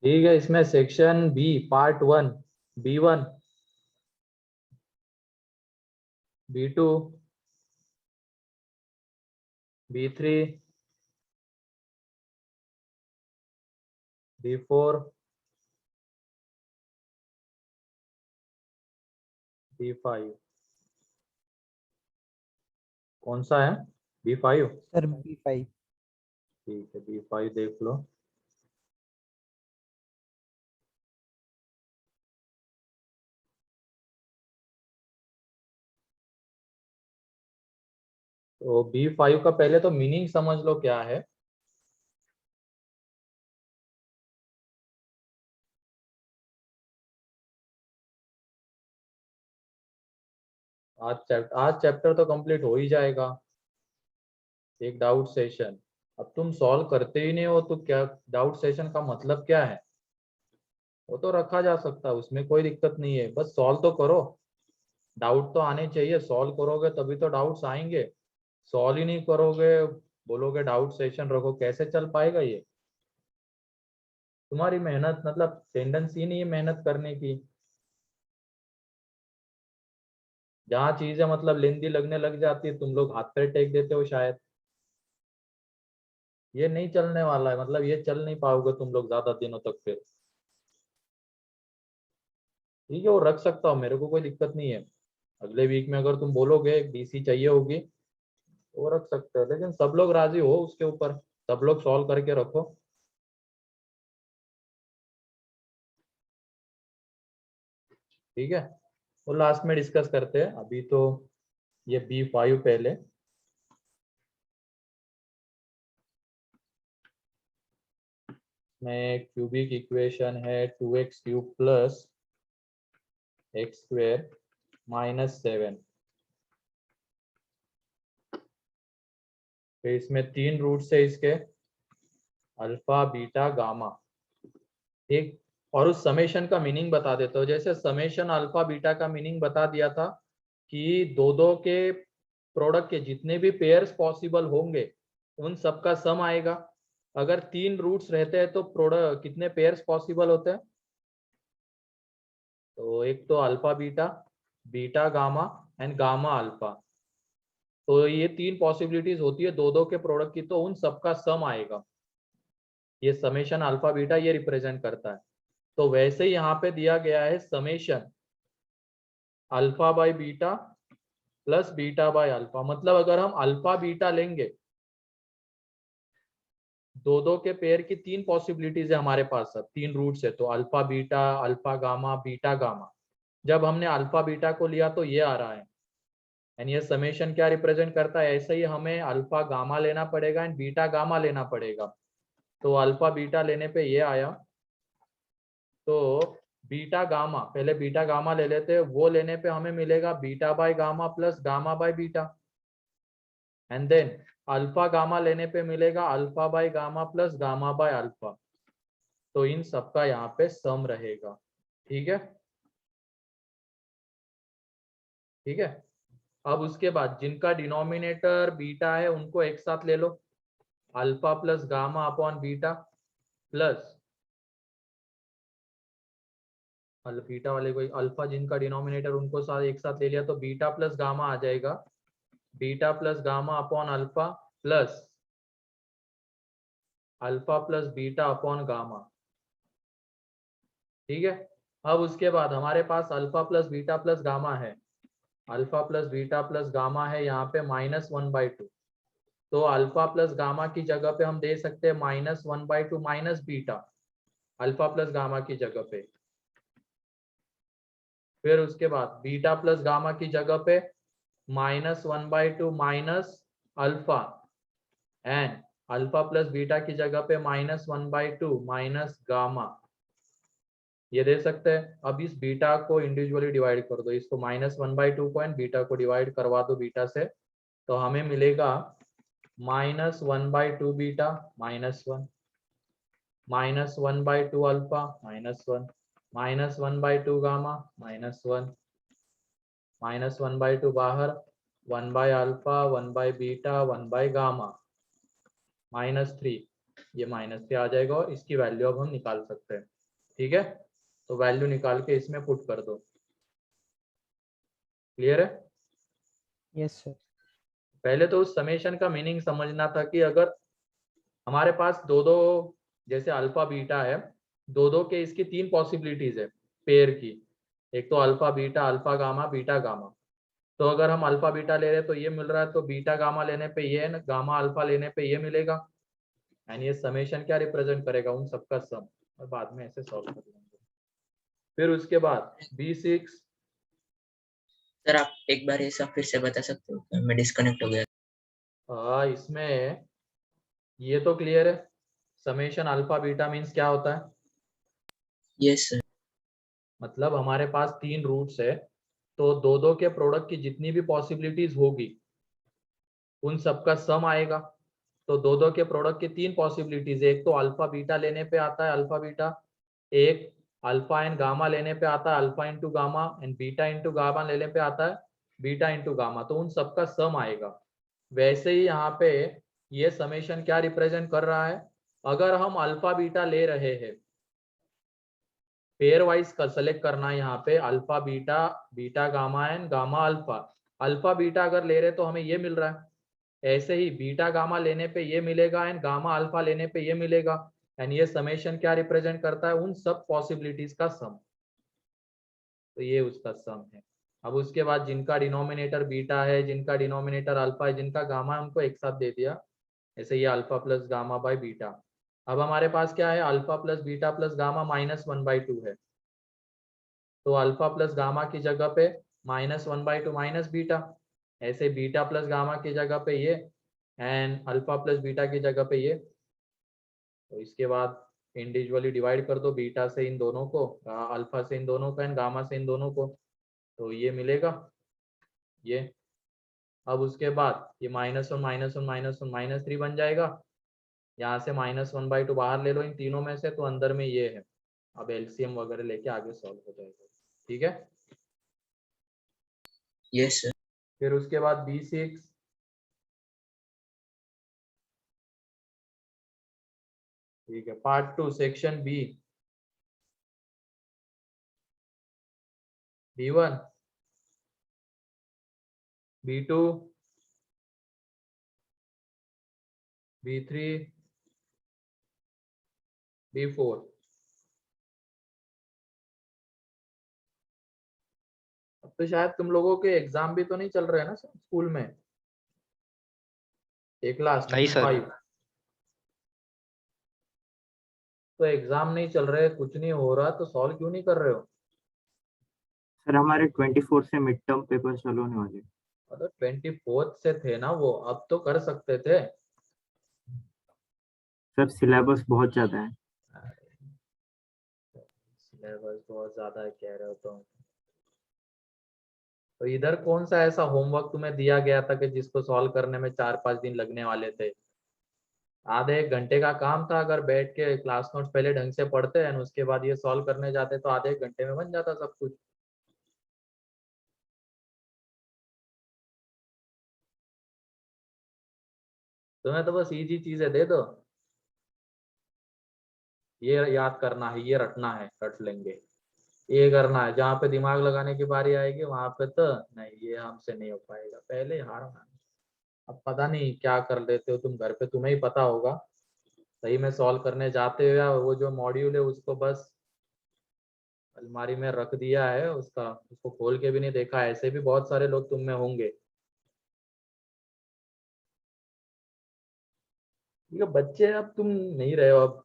ठीक है, इसमें section B part 1, B1, B2, B3, B4, B5। कौन सा है? B5। Sir B5। ठीक है, B5 देख लो। तो B5 का पहले तो मीनिंग समझ लो क्या है। आज चैप्टर तो कंप्लीट हो ही जाएगा, एक डाउट सेशन। अब तुम सॉल्व करते ही नहीं हो तो क्या डाउट सेशन का मतलब क्या है? वो तो रखा जा सकता है, उसमें कोई दिक्कत नहीं है, बस सॉल्व तो करो। डाउट तो आने चाहिए, सॉल्व करोगे तभी तो डाउट्स आएंगे। सॉल्व ही नहीं करोगे, बोलोगे डाउट सेशन रखो, कैसे चल पाएगा ये? तुम्हारी मेहनत मतलब टेंडेंसी नहीं है मेहनत करने की। जहाँ चीजें मतलब लेंदी लगने लग जाती है तुम लोग हाथ पैर टेक देते हो शायद। ये नहीं चलने वाला है, मतलब ये चल नहीं पाओगे तुम लोग ज्यादा दिनों तक फिर। ठीक है, वो रख सकता हूँ, मेरे को कोई दिक्कत नहीं है। अगले वीक में अगर तुम बोलोगे DC चाहिए होगी, वो रख सकते हो, लेकिन सब लोग राजी हो उसके ऊपर, सब लोग सॉल्व करके रखो। ठीक है, वो लास्ट में डिस्कस करते हैं, अभी तो ये B5 पहले। में क्यूबिक इक्वेशन है 2x³ प्लस x² -7। तो इसमें 3 रूट्स है इसके, अल्फा बीटा गामा। ठीक, और उस समेशन का मीनिंग बता देता हूँ। जैसे समेशन अल्फा बीटा का मीनिंग बता दिया था कि दो दो के प्रोडक्ट के जितने भी पेयर्स पॉसिबल होंगे उन सबका सम आएगा। अगर 3 रूट्स रहते हैं तो प्रोडक्ट कितने पेयर्स पॉसिबल होते हैं? तो एक तो alpha beta, beta gamma and gamma alpha. तो ये 3 पॉसिबिलिटीज होती है दो दो के प्रोडक्ट की, तो उन सबका सम आएगा। ये समेशन अल्फा बीटा ये रिप्रेजेंट करता है। तो वैसे ही यहाँ पे दिया गया है summation alpha by beta plus beta by alpha. मतलब अगर हम अल्फा बीटा लेंगे, दो दो के पेयर की 3 पॉसिबिलिटीज है हमारे पास, सब 3 रूट्स है, तो alpha beta, alpha gamma, beta gamma. जब हमने अल्फा बीटा को लिया तो ये आ रहा है, एंड ये समेशन क्या रिप्रेजेंट करता है? ऐसे ही हमें अल्फा गामा लेना पड़ेगा एंड बीटा गामा लेना पड़ेगा। तो अल्फा बीटा लेने पे ये आया, तो बीटा गामा, पहले बीटा गामा ले लेते हैं, वो लेने पे हमें मिलेगा beta by gamma plus gamma by beta. And then alpha gamma लेने पे मिलेगा alpha by gamma plus gamma by alpha. तो इन सबका यहाँ पे सम रहेगा। ठीक है, ठीक है। अब उसके बाद जिनका डिनोमिनेटर बीटा है उनको एक साथ ले लो, alpha plus gamma upon beta plus beta वाले को अल्फा, जिनका डिनोमिनेटर उनको साथ एक साथ ले लिया तो बीटा प्लस गामा आ जाएगा, beta plus gamma upon alpha plus alpha plus beta upon gamma. ठीक है, अब उसके बाद हमारे पास alpha plus beta plus gamma है, alpha plus beta plus gamma है यहाँ पे -1/2। तो अल्फा प्लस गामा की जगह पे हम दे सकते हैं -1/2 minus beta, alpha plus gamma की जगह पे। फिर उसके बाद बीटा प्लस गामा की जगह पे -1/2 minus alpha, and alpha plus beta की जगह पे -1/2 माइनस गामा, ये दे सकते हैं। अब इस बीटा को इंडिविजुअली डिवाइड कर दो, इसको -1/2 को एंड बीटा को डिवाइड करवा दो बीटा से, तो हमें मिलेगा -1/2 बीटा -1, -1/2 अल्फा -1, -1/2 गामा -1, -1/2 बाहर, 1/अल्फा 1/बीटा 1/गामा -3। ये -3 आ जाएगा और इसकी वैल्यू अब हम निकाल सकते हैं। ठीक है, तो वैल्यू निकाल के इसमें पुट कर दो। क्लियर है? Yes sir. पहले तो उस समेशन का मीनिंग समझना था कि अगर हमारे पास दो दो, जैसे अल्फा बीटा है, दो दो के इसकी तीन पॉसिबिलिटीज है पेयर की, एक तो alpha beta, alpha gamma, beta gamma. तो अगर हम अल्फा बीटा ले रहे हैं तो ये मिल रहा है, तो बीटा गामा लेने पे ये है, गामा अल्फा लेने पे ये मिलेगा। एंड ये समेशन क्या रिप्रेजेंट करेगा, उन सबका सम। और बाद में ऐसे सॉल्व कर लेंगे। फिर उसके बाद B6। सर आप एक बार ये सब फिर से बता सकते हो क्या? मैं डिस्कनेक्ट हो गया। इसमें ये तो क्लियर है, समेशन अल्फा बीटा मीन्स क्या होता है। Yes sir. मतलब हमारे पास तीन रूट्स है, तो दो दो के प्रोडक्ट की जितनी भी पॉसिबिलिटीज होगी उन सबका सम आएगा। तो दो दो के प्रोडक्ट की तीन पॉसिबिलिटीज, एक तो अल्फा बीटा लेने पे आता है अल्फा बीटा, एक अल्फा एंड गामा लेने पे आता है alpha into gamma, and beta into gamma लेने पे आता है बीटा इंटू गामा। तो उन सबका सम आएगा। वैसे ही यहाँ पे ये समेशन क्या रिप्रेजेंट कर रहा है, अगर हम अल्फा बीटा ले रहे हैं, पेयर वाइज का सेलेक्ट करना है यहाँ पे, alpha beta, beta gamma and gamma alpha. Alpha beta अगर ले रहे तो हमें ये मिल रहा है, ऐसे ही बीटा गामा लेने पे ये मिलेगा एंड गामा अल्फा लेने पे ये मिलेगा। एंड ये समेशन क्या रिप्रेजेंट करता है, उन सब पॉसिबिलिटीज का सम। तो ये उसका सम है। अब उसके बाद जिनका डिनोमिनेटर बीटा है, जिनका डिनोमिनेटर अल्फा है, जिनका गामा है, उनको एक साथ दे दिया, ऐसे ये alpha plus gamma by beta. अब हमारे पास क्या है, alpha plus beta plus gamma -1/2 है। तो अल्फा प्लस गामा की जगह पे -1/2 माइनस बीटा, ऐसे बीटा प्लस गामा की जगह पे ये, एंड अल्फा प्लस बीटा की जगह पे ये। तो इसके बाद इंडिविजुअली डिवाइड कर दो, बीटा से इन दोनों को, अल्फा से इन दोनों को एंड गामा से इन दोनों को, तो ये मिलेगा ये। अब उसके बाद ये -1 -1 -1 -3 बन जाएगा। यहाँ से -1/2 बाहर ले लो इन तीनों में से, तो अंदर में ये है। अब एलसीएम वगैरह लेके आगे सॉल्व हो जाएगा। ठीक है। Yes sir. फिर उसके बाद B6। ठीक है, part 2 section B। B1, B2, B3, B4। अब तो शायद तुम लोगों के एग्जाम भी तो नहीं चल रहे हैं ना स्कूल में, एक लास्ट नहीं सर। B5। तो एग्जाम नहीं चल रहे, कुछ नहीं हो रहा, तो सॉल्व क्यों नहीं कर रहे हो? सर हमारे 24 से मिड टर्म पेपर चालू होने वाले। मतलब 24 से थे ना वो, अब तो कर सकते थे। सर सिलेबस बहुत ज्यादा है। सिलेबस बहुत ज्यादा है कह रहे हो तो इधर कौन सा ऐसा होमवर्क तुम्हें दिया गया था कि जिसको सॉल्व करने में 4-5 दिन लगने वाले थे? आधे एक घंटे का काम था, अगर बैठ के क्लास नोट्स पहले ढंग से पढ़ते हैं उसके बाद ये सॉल्व करने जाते तो आधे एक घंटे में बन जाता सब कुछ। तुम्हें तो बस इजी चीजें दे दो, ये याद करना है, ये रटना है, रट लेंगे। ये करना है, जहाँ पे दिमाग लगाने की बारी आएगी वहां पे तो नहीं, ये हमसे नहीं हो पाएगा, पहले हार मानी। अब पता नहीं क्या कर लेते हो तुम घर पे, तुम्हें ही पता होगा। सही में सॉल्व करने जाते हो या वो जो मॉड्यूल है उसको बस अलमारी में रख दिया है, उसका उसको खोल के भी नहीं देखा। ऐसे भी बहुत सारे लोग तुम में होंगे। ये बच्चे, अब तुम नहीं रहे हो, अब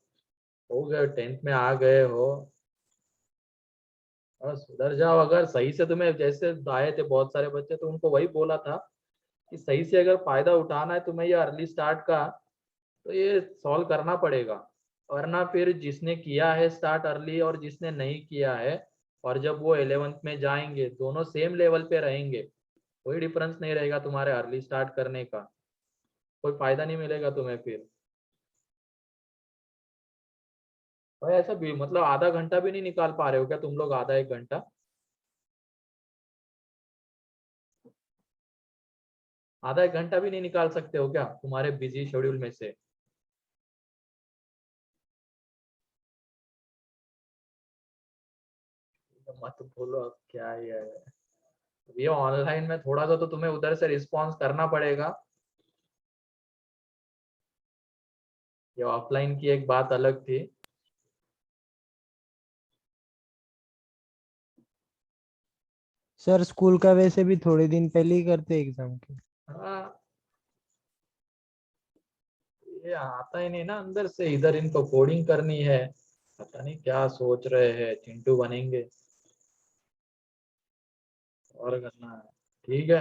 हो गए 10th में आ गए हो, और सुधर जाओ। अगर सही से तुम्हें, जैसे आए थे बहुत सारे बच्चे, तो उनको वही बोला था कि सही से अगर फायदा उठाना है तुम्हें ये अर्ली स्टार्ट का, तो ये सॉल्व करना पड़ेगा। वरना फिर जिसने किया है स्टार्ट अर्ली और जिसने नहीं किया है, और जब वो 11th में जाएंगे दोनों सेम लेवल पे रहेंगे, कोई डिफरेंस नहीं रहेगा तुम्हारे अर्ली स्टार्ट करने का, कोई फायदा नहीं मिलेगा तुम्हें फिर। और ऐसा भी मतलब आधा घंटा भी नहीं निकाल पा रहे हो क्या तुम लोग, आधा एक घंटा? आधा एक घंटा भी नहीं निकाल सकते हो क्या तुम्हारे बिजी शेड्यूल में से? मत बोलो अब क्या ही है। ये ऑनलाइन में थोड़ा सा तो तुम्हें उधर से रिस्पॉन्स करना पड़ेगा। ये ऑफलाइन की एक बात अलग थी। सर स्कूल का वैसे भी थोड़े दिन पहले ही करते एग्जाम के। हाँ, ये आता ही नहीं ना अंदर से, इधर इनको कोडिंग करनी है। पता नहीं क्या सोच रहे हैं, चिंटू बनेंगे और करना है। ठीक है,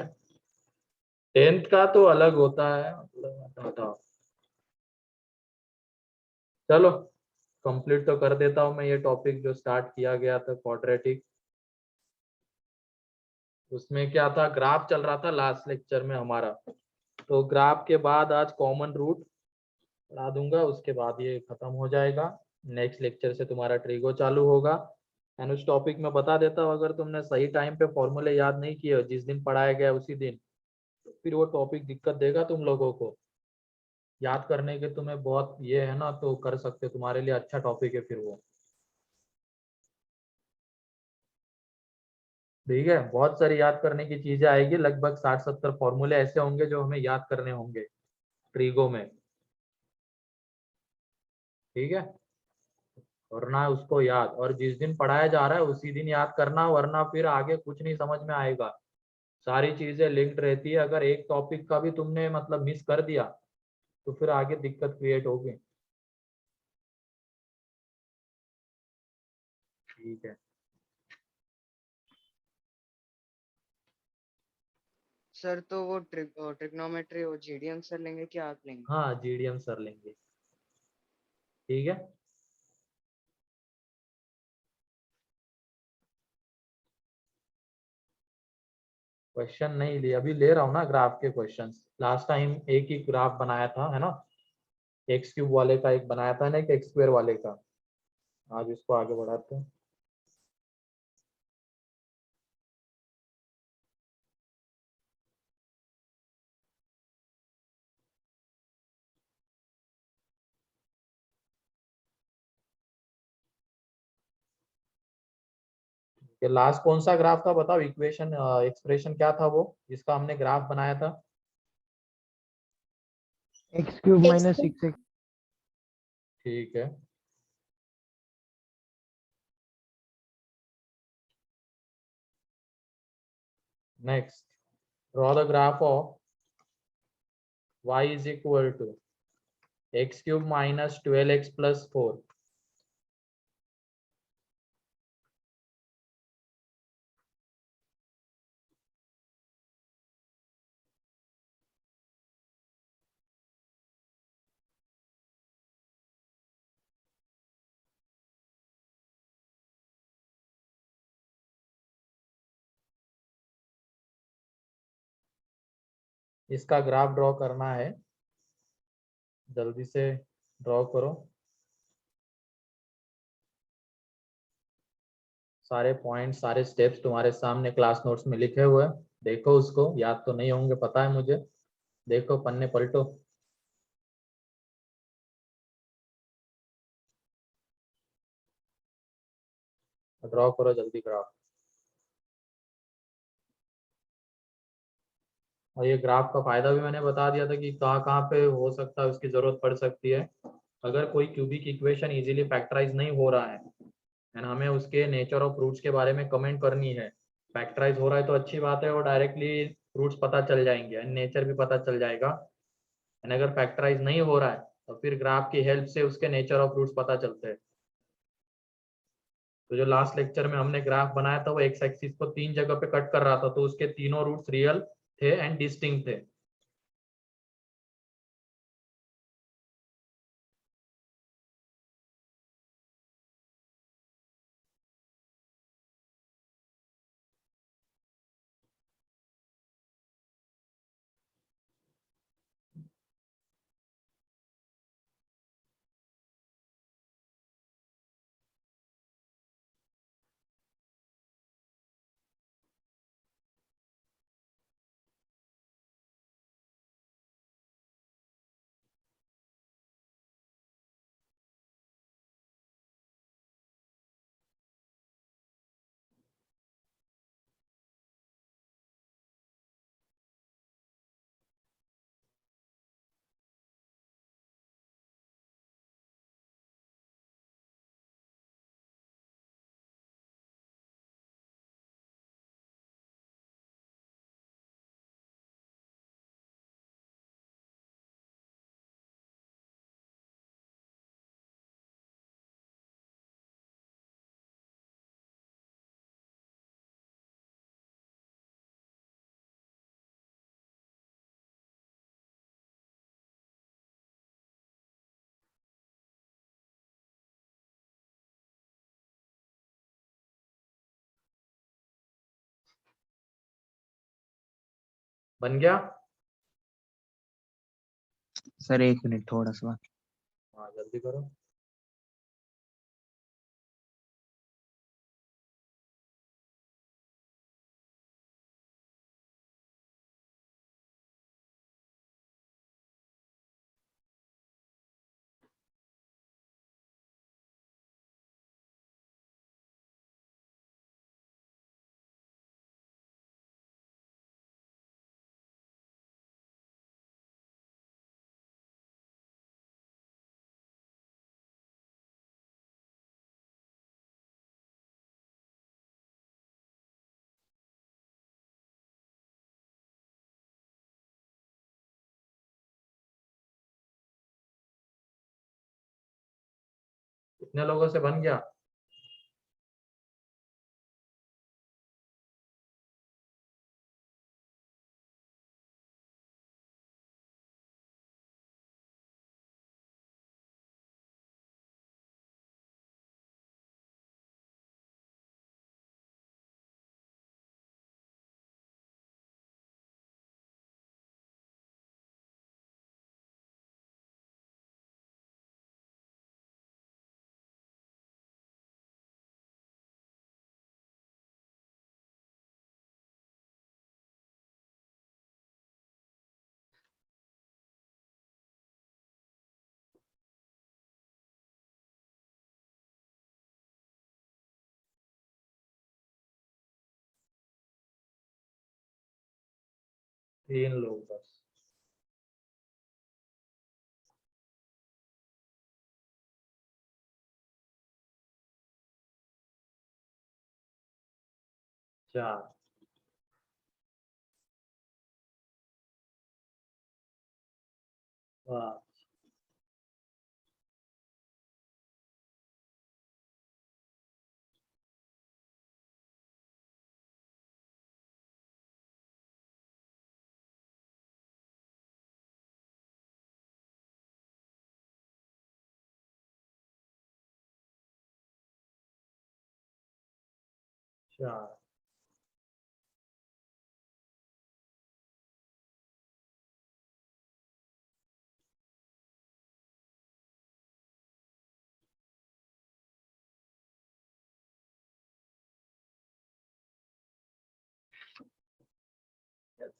10th का तो अलग होता है, मतलब हटाओ। चलो कंप्लीट तो कर देता हूँ मैं ये टॉपिक जो स्टार्ट किया गया था, क्वाड्रेटिक। उसमें क्या था, ग्राफ चल रहा था लास्ट लेक्चर में हमारा। तो ग्राफ के बाद आज कॉमन रूट पढ़ा दूंगा, उसके बाद ये खत्म हो जाएगा। नेक्स्ट लेक्चर से तुम्हारा ट्रिगो चालू होगा। एंड उस टॉपिक में बता देता हूँ, अगर तुमने सही टाइम पे फॉर्मूले याद नहीं किए जिस दिन पढ़ाया गया उसी दिन, तो फिर वो टॉपिक दिक्कत देगा तुम लोगों को याद करने के। तुम्हें बहुत ये है ना, तो कर सकते हो, तुम्हारे लिए अच्छा टॉपिक है फिर वो। ठीक है, बहुत सारी याद करने की चीजें आएगी, लगभग 60-70 फॉर्मूले ऐसे होंगे जो हमें याद करने होंगे ट्रिगो में। ठीक है, करना है उसको याद, और जिस दिन पढ़ाया जा रहा है उसी दिन याद करना, वरना फिर आगे कुछ नहीं समझ में आएगा। सारी चीजें लिंक्ड रहती है, अगर एक टॉपिक का भी तुमने मतलब मिस कर दिया तो फिर आगे दिक्कत क्रिएट होगी। ठीक है, सर तो वो ट्रिग्नोमेट्री वो जीडीएम सर लेंगे कि आप लेंगे? हाँ जीडीएम सर लेंगे। ठीक है, क्वेश्चन नहीं लिए, अभी ले रहा हूँ ना ग्राफ के क्वेश्चंस। लास्ट टाइम एक ही ग्राफ बनाया था है ना, एक्स क्यूब वाले का एक बनाया था ना, एक एक्स स्क्वायर वाले का। आज इसको आगे बढ़ाते हैं। ये लास्ट कौन सा ग्राफ था बताओ, इक्वेशन एक्सप्रेशन क्या था वो जिसका हमने ग्राफ बनाया था? X cube minus 6x। ठीक है, next draw the graph of y is equal to x cube minus 12x plus 4। इसका ग्राफ ड्रॉ करना है, जल्दी से ड्रॉ करो। सारे पॉइंट सारे स्टेप्स तुम्हारे सामने क्लास नोट्स में लिखे हुए हैं, देखो उसको, याद तो नहीं होंगे पता है मुझे। देखो पन्ने पलटो। ड्रॉ करो जल्दी ग्राफ। और ये ग्राफ का फायदा भी मैंने बता दिया था कि कहाँ कहाँ पे हो सकता है उसकी जरूरत पड़ सकती है। अगर कोई क्यूबिक इक्वेशन इजीली फैक्टराइज नहीं हो रहा है एंड हमें उसके नेचर ऑफ रूट्स के बारे में कमेंट करनी है। फैक्टराइज हो रहा है तो अच्छी बात है, और डायरेक्टली रूट्स पता चल जाएंगे एंड नेचर भी पता चल जाएगा। एंड अगर फैक्टराइज नहीं हो रहा है तो फिर ग्राफ की हेल्प से उसके नेचर ऑफ रूट्स पता चलते हैं। तो जो लास्ट लेक्चर में हमने ग्राफ बनाया था वो एक्स एक्सिस को 3 जगह पे कट कर रहा था, तो उसके तीनों रूट्स रियल थे एंड डिस्टिंक्ट थे। बन गया? सर 1 मिनट थोड़ा सा। हाँ जल्दी करो। कितने लोगों से बन गया? तीन लोग बस। चार। पाँच। चार।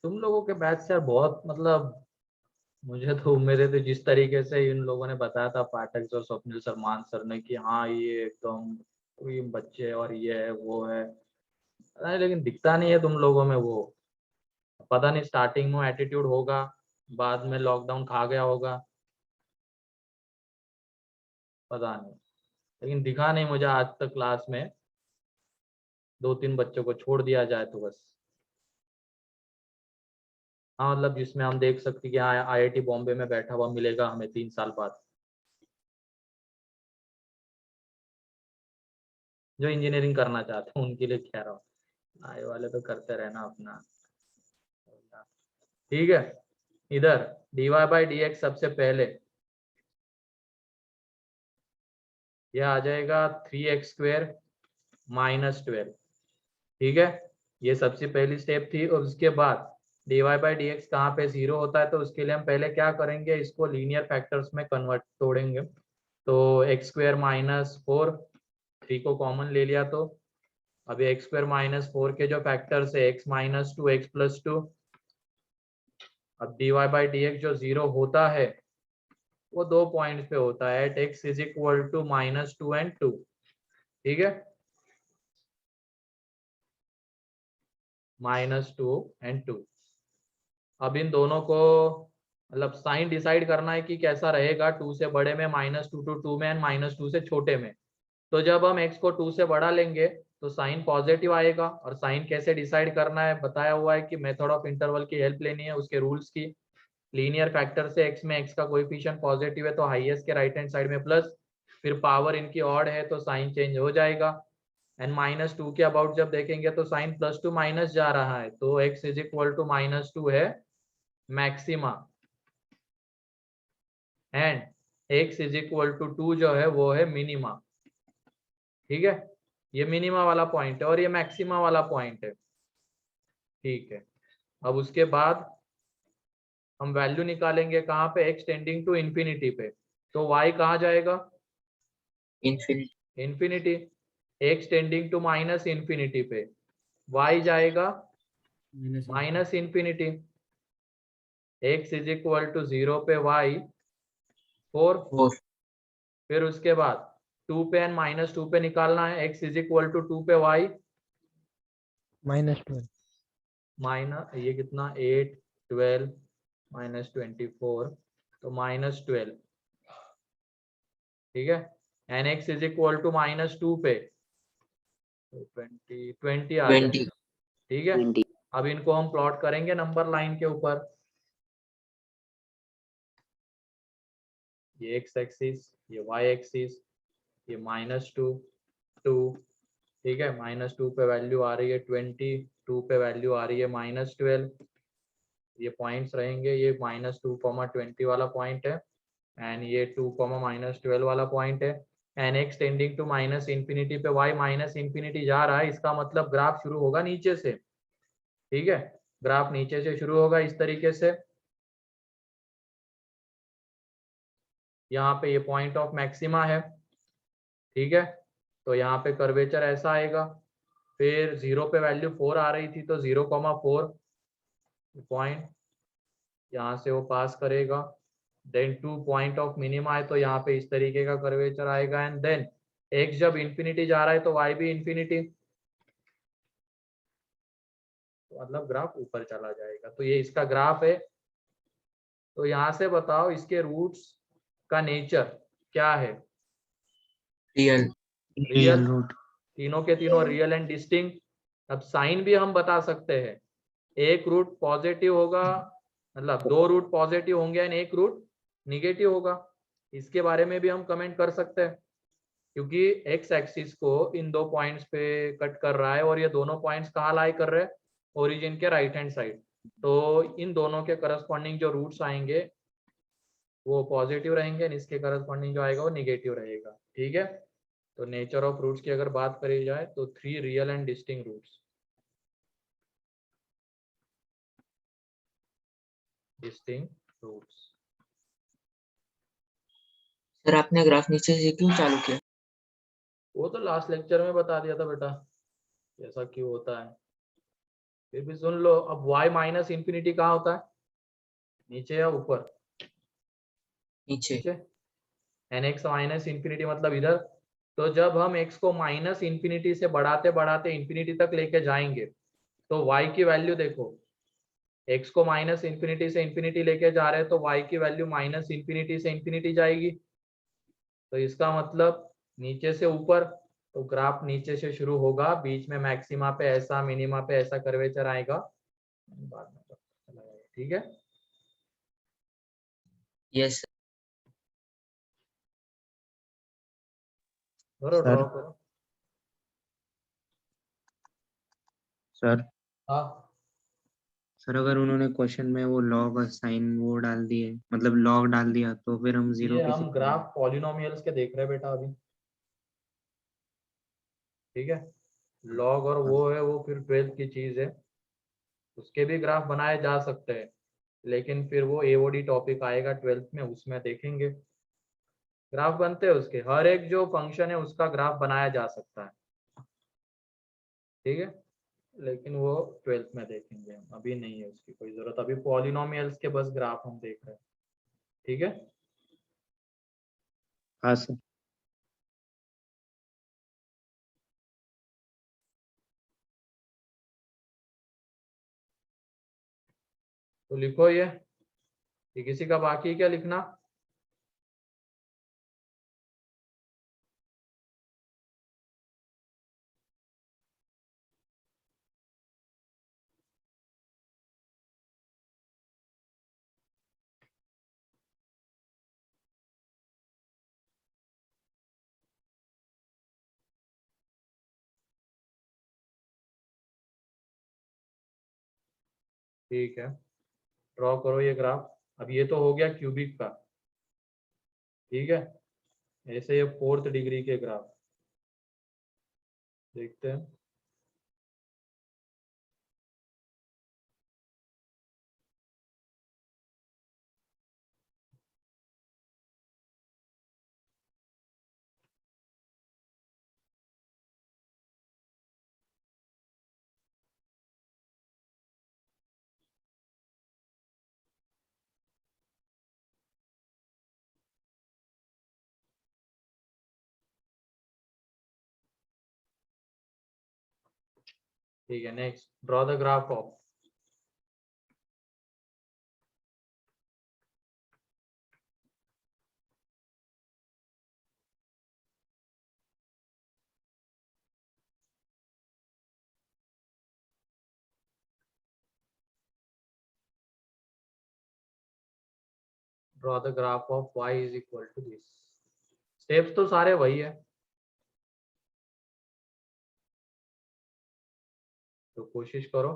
तुम लोगों के बैच से यार बहुत मतलब मुझे तो मेरे तो जिस तरीके से इन लोगों ने बताया था पाठक सर, स्वप्निल सर, मान सर ने कि हाँ ये एकदम कोई बच्चे और ये है वो है, पता नहीं, लेकिन दिखता नहीं है तुम लोगों में वो। पता नहीं स्टार्टिंग में एटीट्यूड होगा, बाद में लॉकडाउन खा गया होगा, पता नहीं, लेकिन दिखा नहीं मुझे आज तक क्लास में। दो तीन बच्चों को छोड़ दिया जाए तो बस। हाँ मतलब जिसमें हम देख सकते कि हाँ आईआईटी बॉम्बे में बैठा हुआ मिलेगा हमें 3 साल बाद, जो इंजीनियरिंग करना चाहते हैं उनके लिए कह रहा हूँ। आए वाले तो करते रहना अपना, ठीक है। इधर dy/dx सबसे पहले यह आ जाएगा 3x² - 12, ठीक है। ये सबसे पहली स्टेप थी। और उसके बाद dy/dx कहाँ पे 0 होता है, तो उसके लिए हम पहले क्या करेंगे, इसको लीनियर फैक्टर्स में कन्वर्ट तोड़ेंगे। तो x² - 4, 3 को कॉमन ले लिया, तो अभी x² - 4 के जो फैक्टर्स है x - 2, x + 2। अब dy/dx जो 0 होता है वो 2 पॉइंट्स पे होता है, एट x = -2 and 2, ठीक है, -2 and 2। अब इन दोनों को मतलब साइन डिसाइड करना है कि कैसा रहेगा, 2 से बड़े में, -2 to 2 में, एंड -2 से छोटे में। तो जब हम x को 2 से बड़ा लेंगे तो साइन पॉजिटिव आएगा। और साइन कैसे डिसाइड करना है बताया हुआ है कि मेथड ऑफ इंटरवल की हेल्प लेनी है, उसके रूल्स की। लीनियर फैक्टर से x में x का कोएफिशिएंट पॉजिटिव है तो हाईएस्ट के राइट हैंड साइड में प्लस, फिर पावर इनकी ऑड है तो साइन चेंज हो जाएगा। एंड -2 के अबाउट जब देखेंगे तो साइन +2 माइनस जा रहा है, तो x = -2 है मैक्सिमा, एंड x = 2 जो है वो है मिनिमा, ठीक है। ये मिनिमा वाला पॉइंट है और ये मैक्सिमा वाला पॉइंट है, ठीक है। अब उसके बाद हम वैल्यू निकालेंगे कहाँ पे, x टेंडिंग टू इंफिनिटी पे, तो y कहाँ जाएगा, infinity. Infinity. x tending to minus infinity पे y जाएगा minus infinity. x is equal to 0 पे y 4, 4। फिर उसके बाद 2 पे एंड -2 पे निकालना है, x इज इक्वल टू 2 पे y -12। माइनस ये कितना 8 12 -24 तो -12, ठीक है। And x is equal to -2 पे तो 20 आ जाए, 20। ठीक है। अब इनको हम प्लॉट करेंगे नंबर लाइन के ऊपर, ये x एक्सिस, ये y एक्सिस, ये -2 2, ठीक है। -2 पे वैल्यू आ रही है 20, 2 पे वैल्यू आ रही है -12, ये पॉइंट्स रहेंगे, ये -2, 20 वाला पॉइंट है एंड ये 2, -12 वाला पॉइंट है। And x tending to minus infinity पे y माइनस इंफिनिटी जा रहा है, इसका मतलब ग्राफ शुरू होगा नीचे से, ठीक है। ग्राफ नीचे से शुरू होगा इस तरीके से, यहाँ पे ये पॉइंट ऑफ मैक्सिमा है, ठीक है। तो यहाँ पे कर्वेचर ऐसा आएगा, फिर 0 पे वैल्यू 4 आ रही थी तो 0,4 पॉइंट यहाँ से वो पास करेगा, देन 2 पॉइंट ऑफ मिनिमा है तो यहाँ पे इस तरीके का कर्वेचर आएगा एंड देन x जब इंफिनिटी जा रहा है तो y भी इंफिनिटी, तो मतलब ग्राफ ऊपर चला जाएगा। तो ये इसका ग्राफ है। तो यहाँ से बताओ इसके रूट्स का नेचर क्या है, रियल। रियल, तीनों के तीनों रियल एंड डिस्टिंक्ट। अब साइन भी हम बता सकते हैं, एक रूट पॉजिटिव होगा, मतलब 2 रूट पॉजिटिव होंगे एंड एक रूट निगेटिव होगा, इसके बारे में भी हम कमेंट कर सकते हैं, क्योंकि एक्स एक्सिस को इन 2 पॉइंट्स पे कट कर रहा है और ये दोनों पॉइंट्स कहाँ लाई कर रहे हैं, ओरिजिन के राइट हैंड साइड। तो इन दोनों के करस्पॉन्डिंग जो रूट्स आएंगे वो पॉजिटिव रहेंगे, इसके करस्पॉन्डिंग जो आएगा वो निगेटिव रहेगा, ठीक है। तो नेचर ऑफ रूट्स की अगर बात करी जाए तो 3 real and distinct roots, distinct roots. Sir आपने ग्राफ नीचे से क्यों चालू किया? वो तो लास्ट लेक्चर में बता दिया था बेटा, ऐसा क्यों होता है, फिर भी सुन लो। अब y माइनस इंफिनिटी कहाँ होता है, नीचे या ऊपर, नीचे। नीचे। एन एक्स माइनस इंफिनिटी मतलब इधर। तो जब हम x को माइनस इंफिनिटी से बढ़ाते बढ़ाते इंफिनिटी तक लेके जाएंगे तो y की वैल्यू देखो, x को माइनस इंफिनिटी से इंफिनिटी लेके जा रहे हैं तो y की वैल्यू माइनस इंफिनिटी से इंफिनिटी जाएगी, तो इसका मतलब नीचे से ऊपर, तो ग्राफ नीचे से शुरू होगा, बीच में मैक्सिमा पे ऐसा, मिनिमा पे ऐसा कर्वेचर आएगा, बाद में पता लगाएगा, ठीक है। यस करो ड्रॉ करो। सर हाँ सर अगर उन्होंने क्वेश्चन में वो लॉग और साइन वो डाल दिए, मतलब लॉग डाल दिया, तो फिर हम जीरो ये कैसे हम ग्राफ पॉलिनोमियल्स के देख रहे हैं बेटा अभी, ठीक है। लॉग और वो है वो फिर 12th की चीज है, उसके भी ग्राफ बनाए जा सकते हैं, लेकिन फिर वो एओडी टॉपिक आएगा 12th में, उसमें देखेंगे ग्राफ बनते हैं उसके, हर एक जो फंक्शन है उसका ग्राफ बनाया जा सकता है, ठीक है। लेकिन वो 12th में देखेंगे हम, अभी नहीं है उसकी कोई जरूरत, अभी पॉलिनोमियल्स के बस ग्राफ हम देख रहे हैं, ठीक है। हाँ सर। तो लिखो ये किसी का बाकी है क्या लिखना, ठीक है। ड्रॉ करो ये ग्राफ। अब ये तो हो गया क्यूबिक का, ठीक है। ऐसे ये 4th डिग्री के ग्राफ देखते हैं। ठीक है, next draw the graph of draw the graph of y is equal to this. Steps तो सारे वही है, तो कोशिश करो।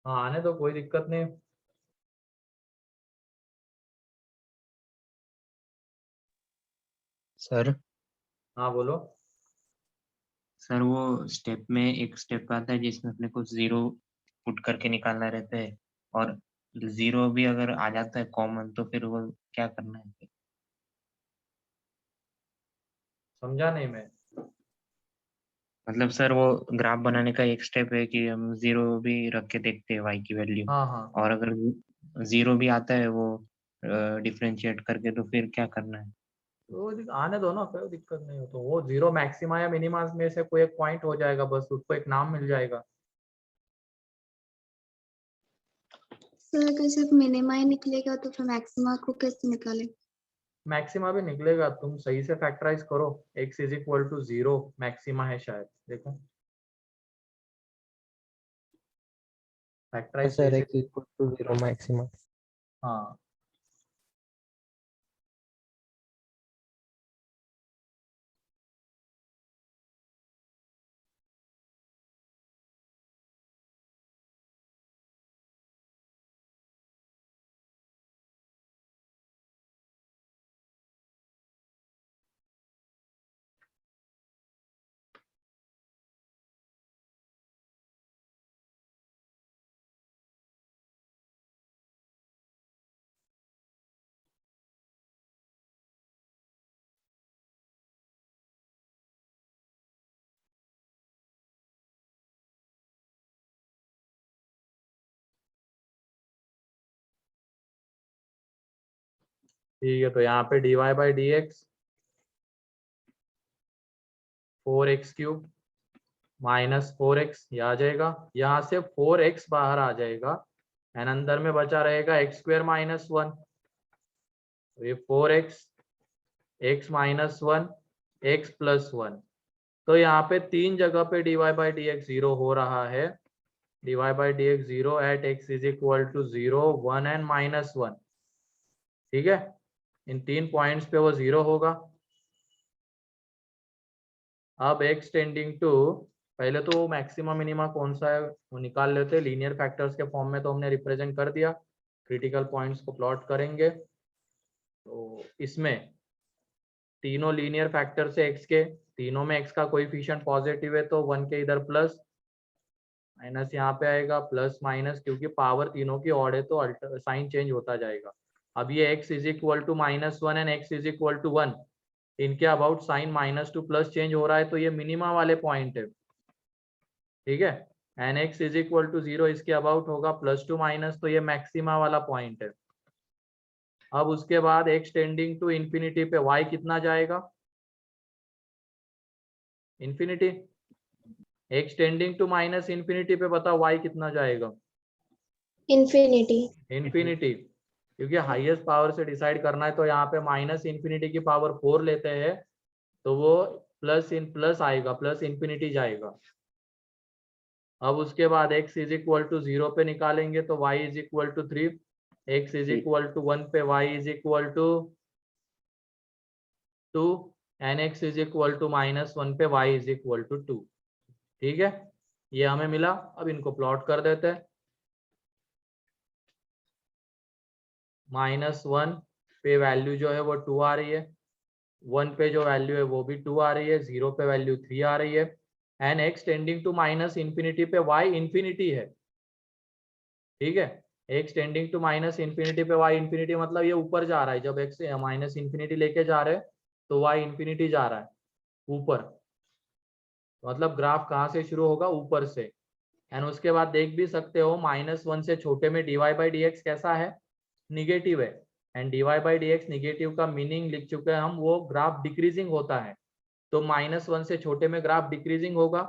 हाँ आने तो कोई दिक्कत नहीं। सर हाँ बोलो। सर वो स्टेप में एक स्टेप आता है जिसमें अपने को 0 पुट करके निकालना रहता है, और 0 भी अगर आ जाता है कॉमन तो फिर वो क्या करना है? समझा नहीं मैं। मतलब सर वो ग्राफ बनाने का एक स्टेप है कि हम 0 भी रख के देखते हैं y की वैल्यू, हाँ हाँ, और अगर 0 भी आता है वो डिफरेंशिएट करके, तो फिर क्या करना है? तो आने दो ना, कोई दिक्कत नहीं हो। तो वो जीरो मैक्सिमा या मिनिमा में से कोई एक पॉइंट हो जाएगा, बस उसको एक नाम मिल जाएगा। सर अगर सिर्फ मिनिमा ही निकलेगा तो फिर मैक्सिमा को कैसे निकालें? मैक्सिमा भी निकलेगा, तुम सही से फैक्टराइज करो। x is equal to 0 maxima है शायद, देखो फैक्टराइज सही सर से। x equal to 0 maximum. हाँ ठीक है, तो यहाँ पे dy by d x 4x³ minus 4x ये आ जाएगा, यहाँ से 4x बाहर आ जाएगा एंड अंदर में बचा रहेगा x² माइनस 1। तो ये 4x, x minus 1, x plus 1। तो यहाँ पे तीन जगह पे dy बाई डी एक्स 0 हो रहा है। dy by d x 0 at x is equal to 0, 1 and minus 1। ठीक है, इन 3 पॉइंट्स पे वो 0 होगा। अब x टेंडिंग टू, पहले तो मैक्सिमम मिनिमा कौन सा है वो निकाल लेते हैं। लीनियर फैक्टर्स के फॉर्म में तो हमने रिप्रेजेंट कर दिया, क्रिटिकल पॉइंट्स को प्लॉट करेंगे। तो इसमें तीनों लीनियर फैक्टर से x के, तीनों में x का कोएफिशिएंट पॉजिटिव है तो 1 के इधर प्लस, माइनस यहाँ पे आएगा, प्लस माइनस, क्योंकि पावर तीनों की ऑड है तो साइन चेंज होता जाएगा। अब ये x is equal to -1 and x is equal to 1, इनके about sign minus to plus change हो रहा है, तो ये मिनिमा वाले पॉइंट है, ठीक है। And x is equal to 0 इसके अबाउट होगा, प्लस टू माइनस, तो ये मैक्सिमा वाला पॉइंट है। अब उसके बाद x टेंडिंग टू इंफिनिटी पे y कितना जाएगा, infinity. x tending to minus infinity पे बताओ y कितना जाएगा, इंफिनिटी। इंफिनिटी, क्योंकि हाईएस्ट पावर से डिसाइड करना है तो यहाँ पे माइनस इंफिनिटी की पावर 4 लेते हैं तो वो प्लस आएगा, प्लस इंफिनिटी जाएगा। अब उसके बाद x इज इक्वल टू 0 पे निकालेंगे तो y is equal to 3, x is equal to 1 पे y is equal to 2 and x is equal to -1 पे y इज इक्वल टू 2, ठीक है। ये हमें मिला। अब इनको प्लॉट कर देते हैं। -1 पे वैल्यू जो है वो 2 आ रही है, 1 पे जो वैल्यू है वो भी 2 आ रही है, 0 पे वैल्यू 3 आ रही है, and x tending to minus infinity पे y इंफिनिटी है, ठीक है। x tending to minus infinity पे y इंफिनिटी मतलब ये ऊपर जा रहा है, जब x माइनस इंफिनिटी लेके जा रहे हैं तो y इंफिनिटी जा रहा है ऊपर, मतलब ग्राफ कहाँ से शुरू होगा, ऊपर से। एंड उसके बाद देख भी सकते हो -1 से छोटे में dy बाई डी एक्स कैसा है, निगेटिव है, and dy by d x negative का मीनिंग लिख चुके हैं हम, वो ग्राफ डिक्रीजिंग होता है। तो -1 से छोटे में ग्राफ डिक्रीजिंग होगा,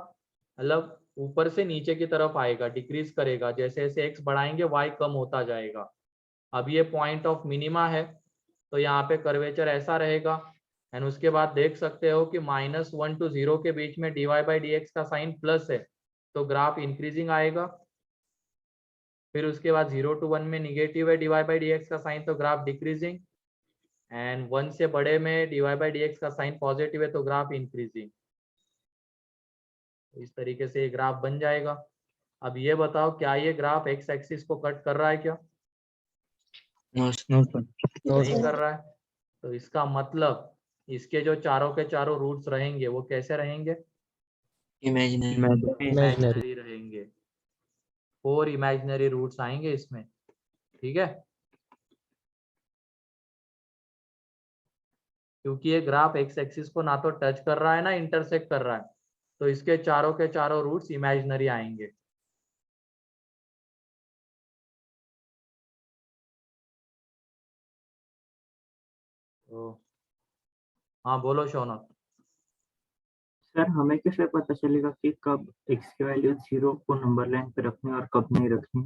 मतलब ऊपर से नीचे की तरफ आएगा, डिक्रीज करेगा, जैसे जैसे x बढ़ाएंगे y कम होता जाएगा। अब ये पॉइंट ऑफ मिनिमा है तो यहाँ पे कर्वेचर ऐसा रहेगा। एंड उसके बाद देख सकते हो कि -1 to 0 के बीच में dy बाई डी एक्स का साइन प्लस है तो ग्राफ इंक्रीजिंग आएगा। फिर उसके बाद 0 to 1 में निगेटिव है dy बाई डी एक्स का साइन तो ग्राफ डिक्रीजिंग, एंड 1 से बड़े में dy बाई डी एक्स का साइन पॉजिटिव है तो ग्राफ इंक्रीजिंग। इस तरीके से ये ग्राफ बन जाएगा। अब ये बताओ क्या ये ग्राफ एक्स एक्सिस को कट कर रहा है क्या, नो सर। नहीं कर रहा है। तो इसका मतलब इसके जो चारों के चारों रूट्स रहेंगे वो कैसे रहेंगे, इमेजिनरी। इमेजिनरी रहेंगे। 4 इमेजिनरी रूट्स आएंगे इसमें, ठीक है। क्योंकि ये ग्राफ एक्स एक्सिस को ना तो टच कर रहा है ना इंटरसेक्ट कर रहा है, तो इसके चारों के चारों रूट्स इमेजिनरी आएंगे। तो हाँ बोलो शौनक। सर हमें कैसे पता चलेगा कि कब x की वैल्यू 0 को नंबर लाइन पे रखनी है और कब नहीं रखनी?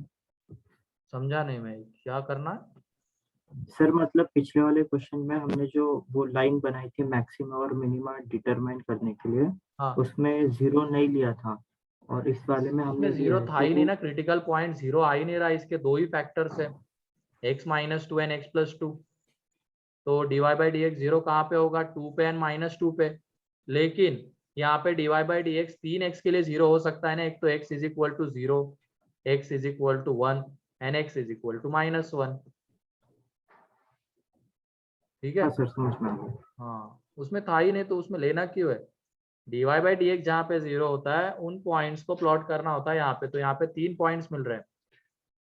समझा नहीं मैं, क्या करना है। सर मतलब पिछले वाले क्वेश्चन में हमने जो वो लाइन बनाई थी मैक्सिमा और मिनिमा डिटरमाइन करने के लिए, हाँ उसमें 0 नहीं लिया था, और इस वाले में हमने इसमें लिया जीरो है था तो ही नहीं वो ना, क्रिटिकल पॉइंट 0 आ ही नहीं रहा, इसके दो ही फैक्टर्स है, x-2 एंड x+2। तो dy by d x zero कहाँ पे होगा, 2 पे एंड -2 पे। लेकिन यहाँ पे dy by d x 3x के लिए 0 हो सकता है ना, एक तो x is equal to 0, x is equal to 1 and x is equal to -1, ठीक है। हाँ सर समझ में आ गया। हाँ उसमें था ही नहीं तो उसमें लेना क्यों है। dy बाई डी एक्स जहाँ पे 0 होता है उन पॉइंट्स को प्लॉट करना होता है यहाँ पे, तो यहाँ पे 3 पॉइंट्स मिल रहे हैं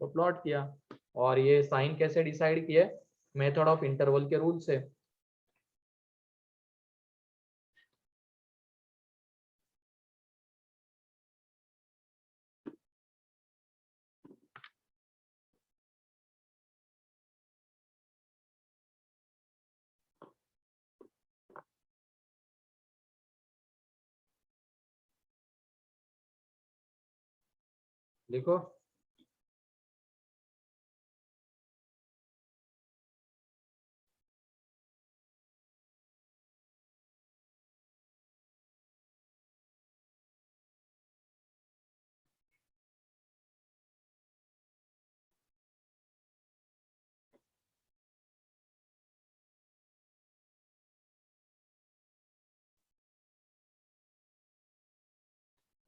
तो प्लॉट किया। और ये साइन कैसे डिसाइड किए, मेथड ऑफ इंटरवल के रूल से। लिखो।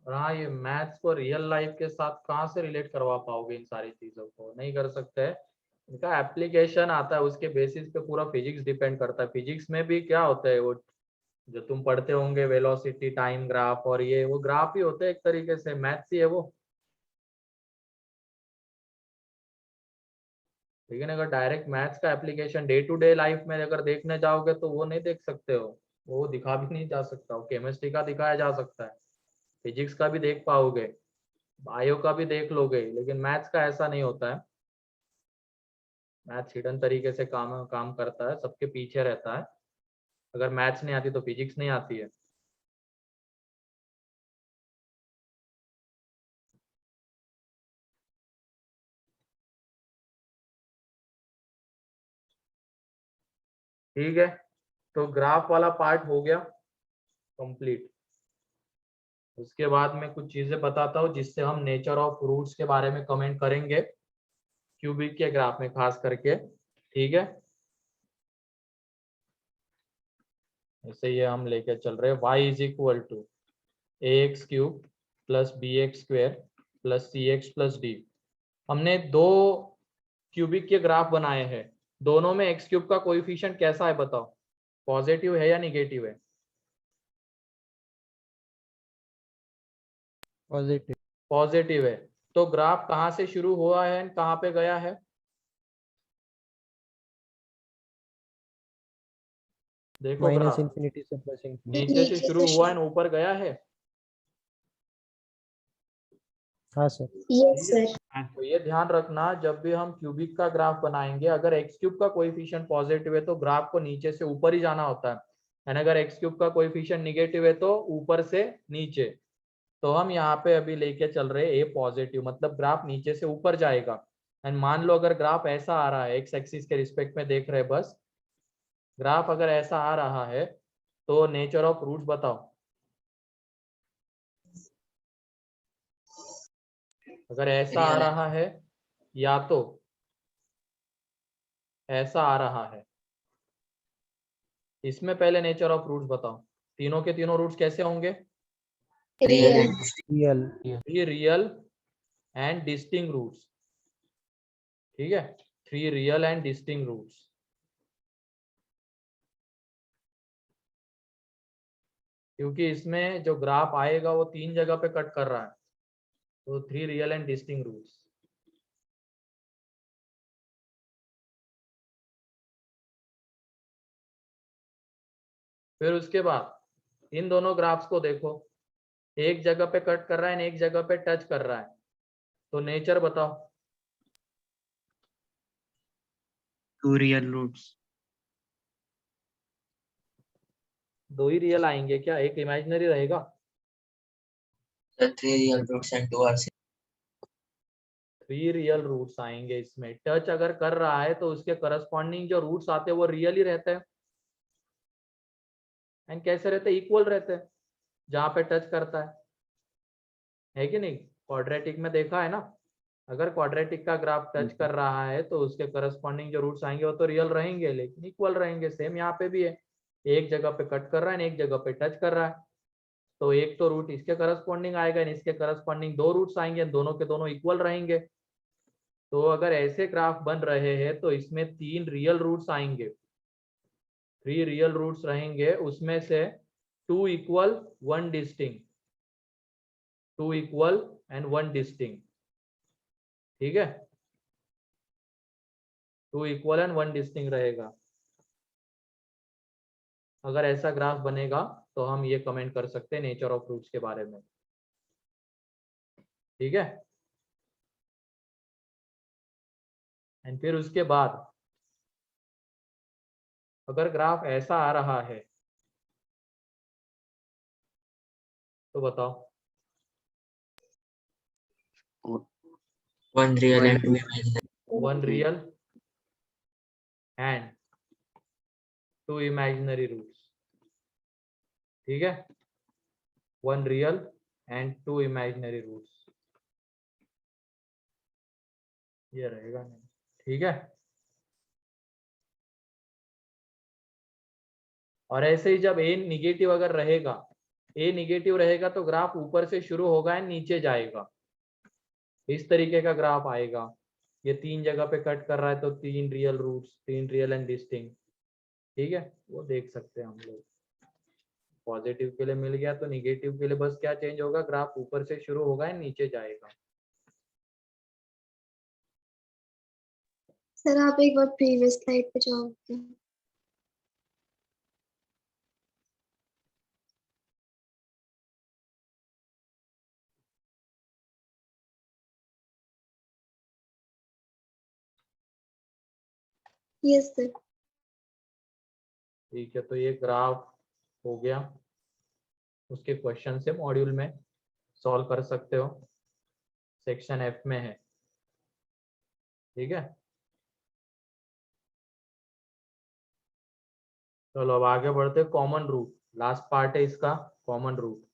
और हाँ, ये मैथ्स को रियल लाइफ के साथ कहाँ से रिलेट करवा पाओगे? इन सारी चीजों को नहीं कर सकते हैं। इनका एप्लीकेशन आता है, उसके बेसिस पे पूरा फिजिक्स डिपेंड करता है। फिजिक्स में भी क्या होता है, वो जो तुम पढ़ते होंगे वेलोसिटी टाइम ग्राफ, और ये वो ग्राफ ही होते हैं एक तरीके से, मैथ्स ही है वो। लेकिन अगर डायरेक्ट मैथ्स का application day to day life में अगर देखने जाओगे तो वो नहीं देख सकते हो, वो दिखा भी नहीं जा सकता। वो केमिस्ट्री का दिखाया जा सकता है, फिजिक्स का भी देख पाओगे, बायो का भी देख लोगे, लेकिन मैथ्स का ऐसा नहीं होता है। मैथ्स हिडन तरीके से काम काम करता है, सबके पीछे रहता है। अगर मैथ्स नहीं आती तो फिजिक्स नहीं आती है। ठीक है, तो ग्राफ वाला पार्ट हो गया कंप्लीट। उसके बाद में कुछ चीजें बताता हूँ जिससे हम नेचर ऑफ रूट्स के बारे में कमेंट करेंगे, क्यूबिक के ग्राफ में खास करके। ठीक है, ऐसे ये हम लेके चल रहे हैं, y is equal to ax cube plus bx square plus cx plus d। हमने दो क्यूबिक के ग्राफ बनाए हैं, दोनों में x क्यूब का कोएफिशिएंट कैसा है बताओ, पॉजिटिव है या निगेटिव है? पॉजिटिव। पॉजिटिव है। तो ग्राफ कहाँ से शुरू हुआ है और कहाँ पे गया है? देखो माइनस ग्राफ इंफिनिटी से प्लस इंफिनिटी। नीचे से शुरू हुआ है ऊपर गया है। हाँ सर। Yes sir. तो ये ध्यान रखना, जब भी हम क्यूबिक का ग्राफ बनाएंगे, अगर एक्स क्यूब का कोएफिशिएंट पॉजिटिव है तो ग्राफ को नीचे से ऊपर ही जाना होता है, एंड अगर एक्स क्यूब का कोएफिशिएंट निगेटिव है तो ऊपर से नीचे। तो हम यहाँ पे अभी लेके चल रहे हैं ए पॉजिटिव, मतलब ग्राफ नीचे से ऊपर जाएगा। एंड मान लो अगर ग्राफ ऐसा आ रहा है, एक्स एक्सिस के रिस्पेक्ट में देख रहे हैं बस, ग्राफ अगर ऐसा आ रहा है तो नेचर ऑफ रूट्स बताओ। अगर ऐसा आ रियल है। रहा है या तो ऐसा आ रहा है, इसमें पहले नेचर ऑफ रूट्स बताओ। तीनों के तीनों रूट्स कैसे होंगे? Real real. And real. Three real and distinct roots. ठीक है, three real and distinct roots. क्योंकि इसमें जो ग्राफ आएगा वो तीन जगह पे कट कर रहा है, तो three real and distinct roots. फिर उसके बाद इन दोनों ग्राफ्स को देखो, एक जगह पे कट कर रहा है एक जगह पे टच कर रहा है, तो नेचर बताओ। Two real roots. दो ही रियल आएंगे क्या, एक इमेजिनरी रहेगा? Sir 3 real roots and 2 are three real roots आएंगे इसमें। टच अगर कर रहा है तो उसके करस्पॉन्डिंग जो रूट्स आते हैं वो रियल ही रहते हैं। एंड कैसे रहते हैं? इक्वल रहते हैं जहां पे टच करता है कि नहीं? क्वाड्रेटिक में देखा है ना, अगर क्वाड्रेटिक का ग्राफ टच कर रहा है तो उसके करस्पॉन्डिंग जो रूट्स आएंगे वो तो रियल रहेंगे लेकिन इक्वल रहेंगे। सेम यहाँ पे भी है, एक जगह पे कट कर रहा है एक जगह पे टच कर रहा है, तो एक तो रूट इसके करस्पॉन्डिंग आएगा इसके करस्पॉन्डिंग दो रूट्स आएंगे, दोनों के दोनों इक्वल रहेंगे। तो अगर ऐसे ग्राफ बन रहे हैं तो इसमें तीन रियल रूट्स आएंगे, थ्री रियल रूट्स रहेंगे, उसमें से two equal one distinct, two equal and one distinct. ठीक है, two equal and one distinct रहेगा। अगर ऐसा ग्राफ बनेगा तो हम ये कमेंट कर सकते हैं नेचर ऑफ रूट्स के बारे में। ठीक है, एंड फिर उसके बाद अगर ग्राफ ऐसा आ रहा है तो बताओ। 1 real and 2 imaginary. One real and two imaginary roots. ठीक है, one real and two imaginary roots, ये रहेगा नहीं। ठीक है, और ऐसे ही जब ए निगेटिव अगर रहेगा, ए निगेटिव रहेगा तो ग्राफ ऊपर से शुरू होगा एंड नीचे जाएगा, इस तरीके का ग्राफ आएगा। ये 3 जगह पे कट कर रहा है तो 3 real roots, 3 real and distinct, ठीक है, वो देख सकते हैं हम लोग। पॉजिटिव के लिए मिल गया तो निगेटिव के लिए बस क्या चेंज होगा, ग्राफ ऊपर से शुरू होगा एंड नीचे जाएगा। सर आप एक बार प्रीवियस स्लाइड पे जाओगे। Yes sir. ठीक है, तो ये ग्राफ हो गया, उसके क्वेश्चन से मॉड्यूल में सॉल्व कर सकते हो, सेक्शन एफ में है, ठीक है। चलो अब आगे बढ़ते, कॉमन रूट, लास्ट पार्ट है इसका, कॉमन रूट।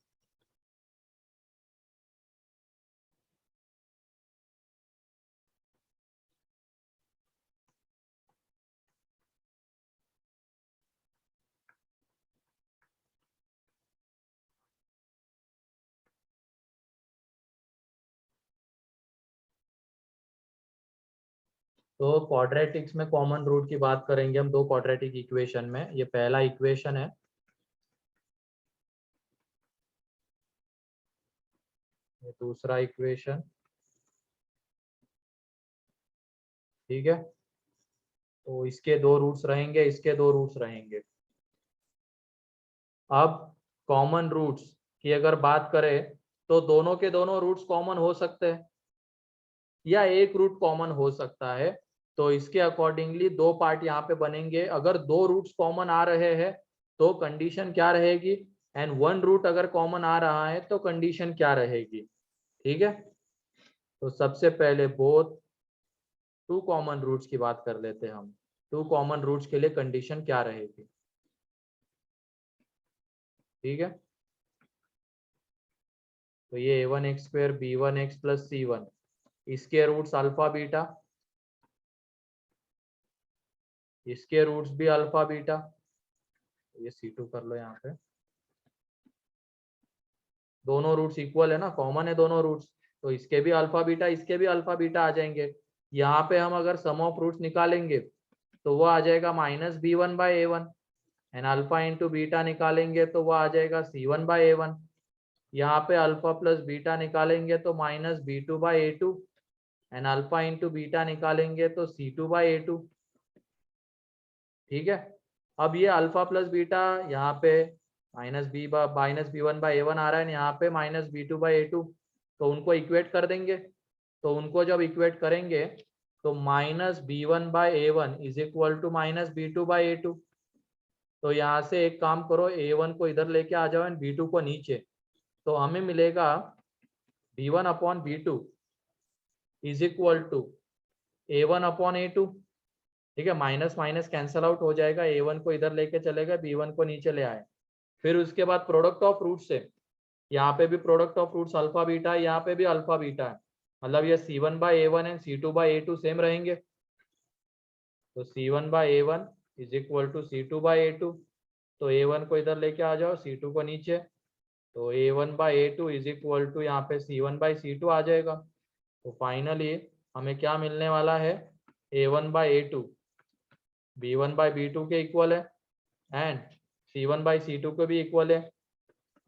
तो क्वाड्रेटिक्स में कॉमन रूट की बात करेंगे हम, 2 क्वाड्रेटिक इक्वेशन में। ये पहला इक्वेशन है, ये दूसरा इक्वेशन, ठीक है। तो इसके 2 रूट्स रहेंगे, इसके 2 रूट्स रहेंगे। अब कॉमन रूट्स की अगर बात करें तो दोनों के दोनों रूट्स कॉमन हो सकते हैं या एक रूट कॉमन हो सकता है। तो इसके अकॉर्डिंगली 2 पार्ट यहाँ पे बनेंगे। अगर 2 रूट्स कॉमन आ रहे हैं तो कंडीशन क्या रहेगी, एंड 1 रूट अगर कॉमन आ रहा है तो कंडीशन क्या रहेगी, ठीक है। तो सबसे पहले बोथ 2 कॉमन रूट्स की बात कर लेते हैं हम। 2 कॉमन रूट्स के लिए कंडीशन क्या रहेगी, ठीक है। तो ये a1x² b1x + c1, इसके रूट्स अल्फा बीटा, इसके रूट्स भी अल्फा बीटा, ये c2 कर लो यहाँ पे। दोनों रूट्स इक्वल है ना, कॉमन है दोनों रूट्स, तो इसके भी अल्फा बीटा, इसके भी अल्फा बीटा आ जाएंगे। यहाँ पे हम अगर सम ऑफ रूट्स निकालेंगे तो वो आ जाएगा -b1/a1, and alpha into beta निकालेंगे तो वो आ जाएगा c1/a1। यहाँ पे अल्फा प्लस बीटा निकालेंगे तो -b2/a2, and alpha into beta निकालेंगे तो c2/a2, ठीक है। अब ये अल्फा प्लस बीटा यहाँ पे -b1/a1 आ रहा है, यहाँ पे -b2/a2, तो उनको इक्वेट कर देंगे। तो उनको जब इक्वेट करेंगे तो -b1/a1 is equal to -b2/a2। तो यहाँ से एक काम करो, a1 को इधर लेके आ जाओ एंड b2 को नीचे, तो हमें मिलेगा b1/b2 is equal to a1/a2, ठीक है। माइनस माइनस कैंसल आउट हो जाएगा, a1 को इधर लेके चलेगा, b1 को नीचे ले आए। फिर उसके बाद प्रोडक्ट ऑफ रूट से, यहाँ पे भी product of roots alpha beta है, यहाँ पे भी अल्फा बीटा है, मतलब ये c1/a1 एंड c2/a2 सेम रहेंगे। तो c1/a1 is equal to c2/a2, तो a1 को इधर लेके आ जाओ, c2 को नीचे, तो a1/a2 इज इक्वल टू यहाँ पे c1/c2 आ जाएगा। तो फाइनली हमें क्या मिलने वाला है, a1/a2 b1/b2 के इक्वल है एंड c1/c2 के भी इक्वल है,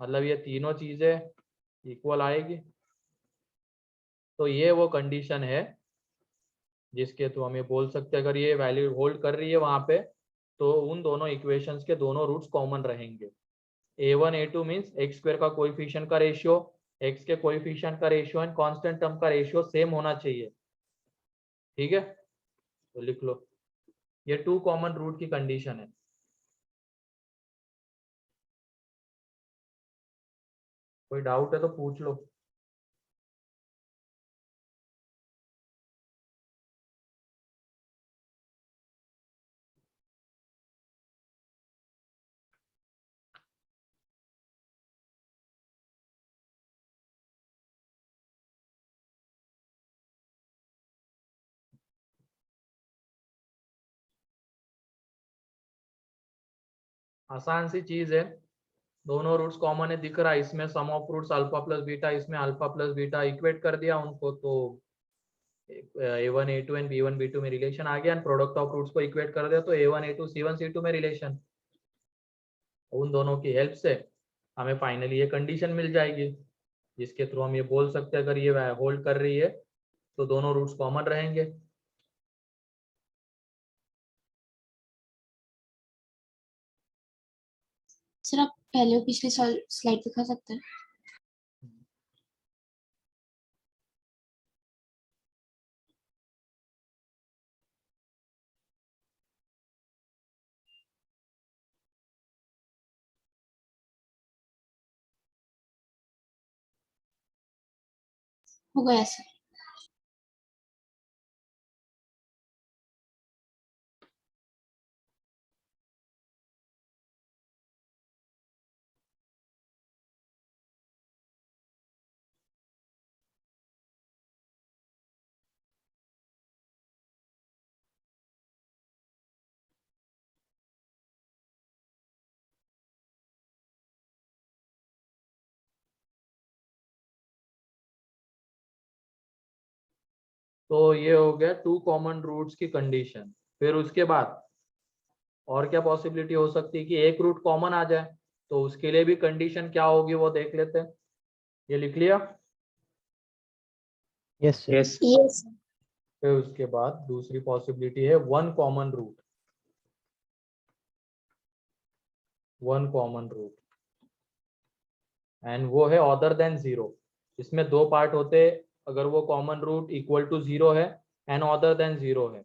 मतलब ये तीनों चीजें इक्वल आएगी। तो ये वो कंडीशन है जिसके तो हम ये बोल सकते हैं, अगर ये वैल्यू होल्ड कर रही है वहां पे तो उन दोनों इक्वेशंस के दोनों रूट्स कॉमन रहेंगे। a1 a2 मीन्स x² का कोएफिशिएंट का रेशियो, x के कोएफिशिएंट का रेशियो एंड कांस्टेंट टर्म का रेशियो सेम होना चाहिए, ठीक है। तो लिख लो, ये 2 कॉमन रूट की कंडीशन है। कोई डाउट है तो पूछ लो। आसान सी चीज है, दोनों रूट्स कॉमन है दिख रहा है, इसमें sum of roots alpha plus beta, इसमें अल्फा प्लस बीटा, इक्वेट कर दिया उनको तो a1 a2 and b1 b2 में रिलेशन आ गया, एंड प्रोडक्ट ऑफ रूट्स को इक्वेट कर दिया तो a1 a2 c1 c2 में रिलेशन। उन दोनों की हेल्प से हमें फाइनली ये कंडीशन मिल जाएगी जिसके थ्रू हम ये बोल सकते हैं अगर ये होल्ड कर रही है तो दोनों रूट्स कॉमन रहेंगे। सर आप पहले पिछली स्लाइड दिखा सकते हैं? हो गया सर। तो ये हो गया टू कॉमन रूट्स की कंडीशन। फिर उसके बाद और क्या पॉसिबिलिटी हो सकती है कि एक रूट कॉमन आ जाए, तो उसके लिए भी कंडीशन क्या होगी वो देख लेते हैं। ये लिख लिया? Yes sir. Yes yes sir. फिर उसके बाद दूसरी पॉसिबिलिटी है one common root. One common root and वो है अदर देन जीरो। इसमें दो पार्ट होते हैं, अगर वो common root equal to zero है एंड अदर देन जीरो है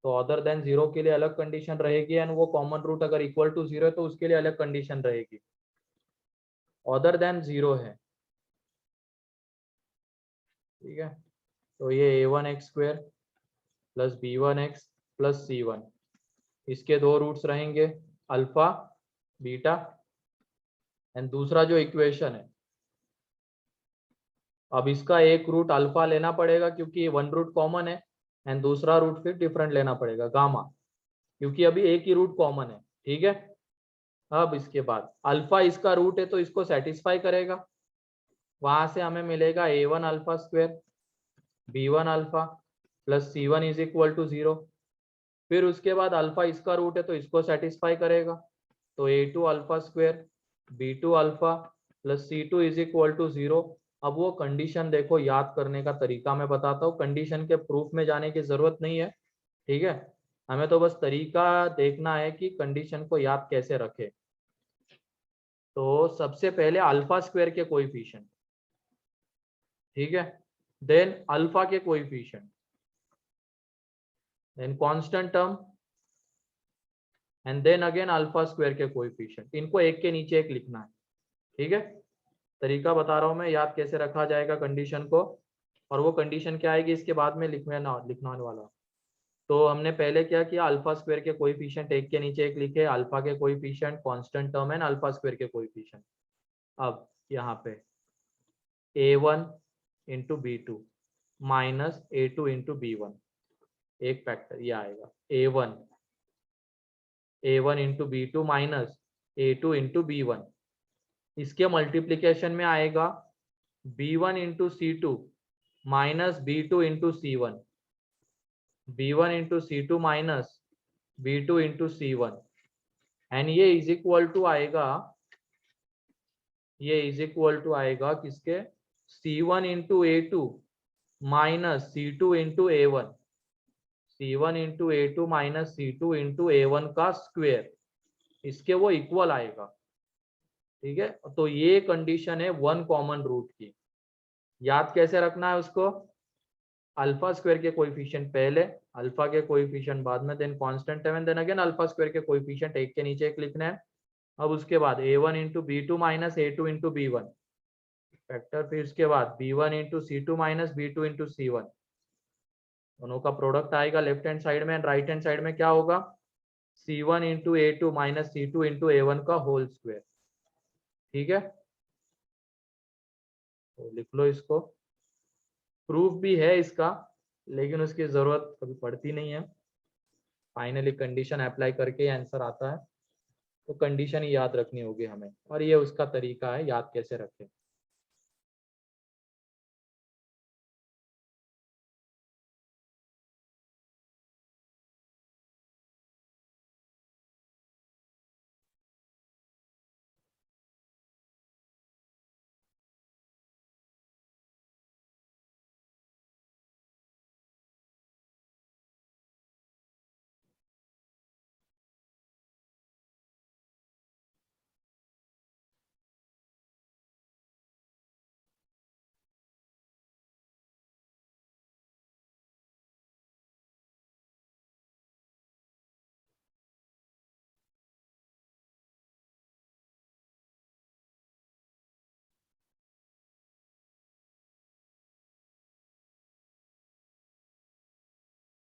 तो अदर देन जीरो के लिए अलग कंडीशन रहेगी, एंड वो कॉमन रूट अगर इक्वल टू जीरो है तो उसके लिए अलग कंडीशन रहेगी। अदर देन जीरो है, ठीक है, तो ये a1x² plus b1x plus c1, इसके दो रूट्स रहेंगे अल्फा बीटा, एंड दूसरा जो इक्वेशन है अब इसका एक रूट अल्फा लेना पड़ेगा क्योंकि वन रूट कॉमन है, एंड दूसरा रूट फिर डिफरेंट लेना पड़ेगा गामा, क्योंकि अभी एक ही रूट कॉमन है, ठीक है। अब इसके बाद अल्फा इसका रूट है तो इसको सेटिस्फाई करेगा, वहां से हमें मिलेगा a1 alpha square b1 alpha plus c1 is equal to 0। फिर उसके बाद अल्फा इसका रूट है तो इसको सेटिस्फाई करेगा, तो a2 alpha square b2 alpha plus c2 is equal to 0। अब वो कंडीशन देखो, याद करने का तरीका मैं बताता हूँ, कंडीशन के प्रूफ में जाने की जरूरत नहीं है, ठीक है, हमें तो बस तरीका देखना है कि कंडीशन को याद कैसे रखे। तो सबसे पहले अल्फा स्क्वायर के कोएफिशिएंट, ठीक है, देन अल्फा के coefficient, then constant term, and then again alpha square के कोएफिशिएंट। इनको एक के नीचे एक लिखना है, ठीक है। तरीका बता रहा हूं मैं, याद कैसे रखा जाएगा कंडीशन को, और वो कंडीशन क्या आएगी इसके बाद में लिखने वाला। तो हमने पहले क्या किया, अल्फा स्क्वायर के कोएफिशिएंट एक के नीचे एक लिखे, अल्फा के coefficient, constant term and alpha square के कोएफिशिएंट। अब यहाँ पे a1 into b2 minus a2 into b1, एक फैक्टर ये आएगा a1 into b2 minus a2 into b1। इसके मल्टीप्लीकेशन में आएगा b1 into c2 minus b2 into c1, b1 into c2 minus b2 into c1, and ये is equal to आएगा, ये is equal to आएगा किसके, c1 into a2 minus c2 into a1, c1 into a2 minus c2 into a1 का square, इसके वो equal आएगा, ठीक है। तो ये कंडीशन है वन कॉमन रूट की। याद कैसे रखना है उसको, अल्फा स्क्वायर के कोएफिशिएंट पहले, अल्फा के कोएफिशिएंट बाद में, then constant term, then again alpha square के कोएफिशिएंट एक के नीचे एक लिखना है। अब उसके बाद a1 into b2 minus a2 into b1 factor, फिर उसके बाद b1 into c2 minus b2 into c1, दोनों का प्रोडक्ट आएगा लेफ्ट हैंड साइड में, एंड राइट हैंड साइड में क्या होगा, c1 into a2 minus c2 into a1 का होल स्क्वायर, ठीक है। तो लिख लो इसको, प्रूफ भी है इसका लेकिन उसकी जरूरत कभी पड़ती नहीं है, फाइनली कंडीशन अप्लाई करके आंसर आता है। तो कंडीशन ही याद रखनी होगी हमें, और ये उसका तरीका है याद कैसे रखें।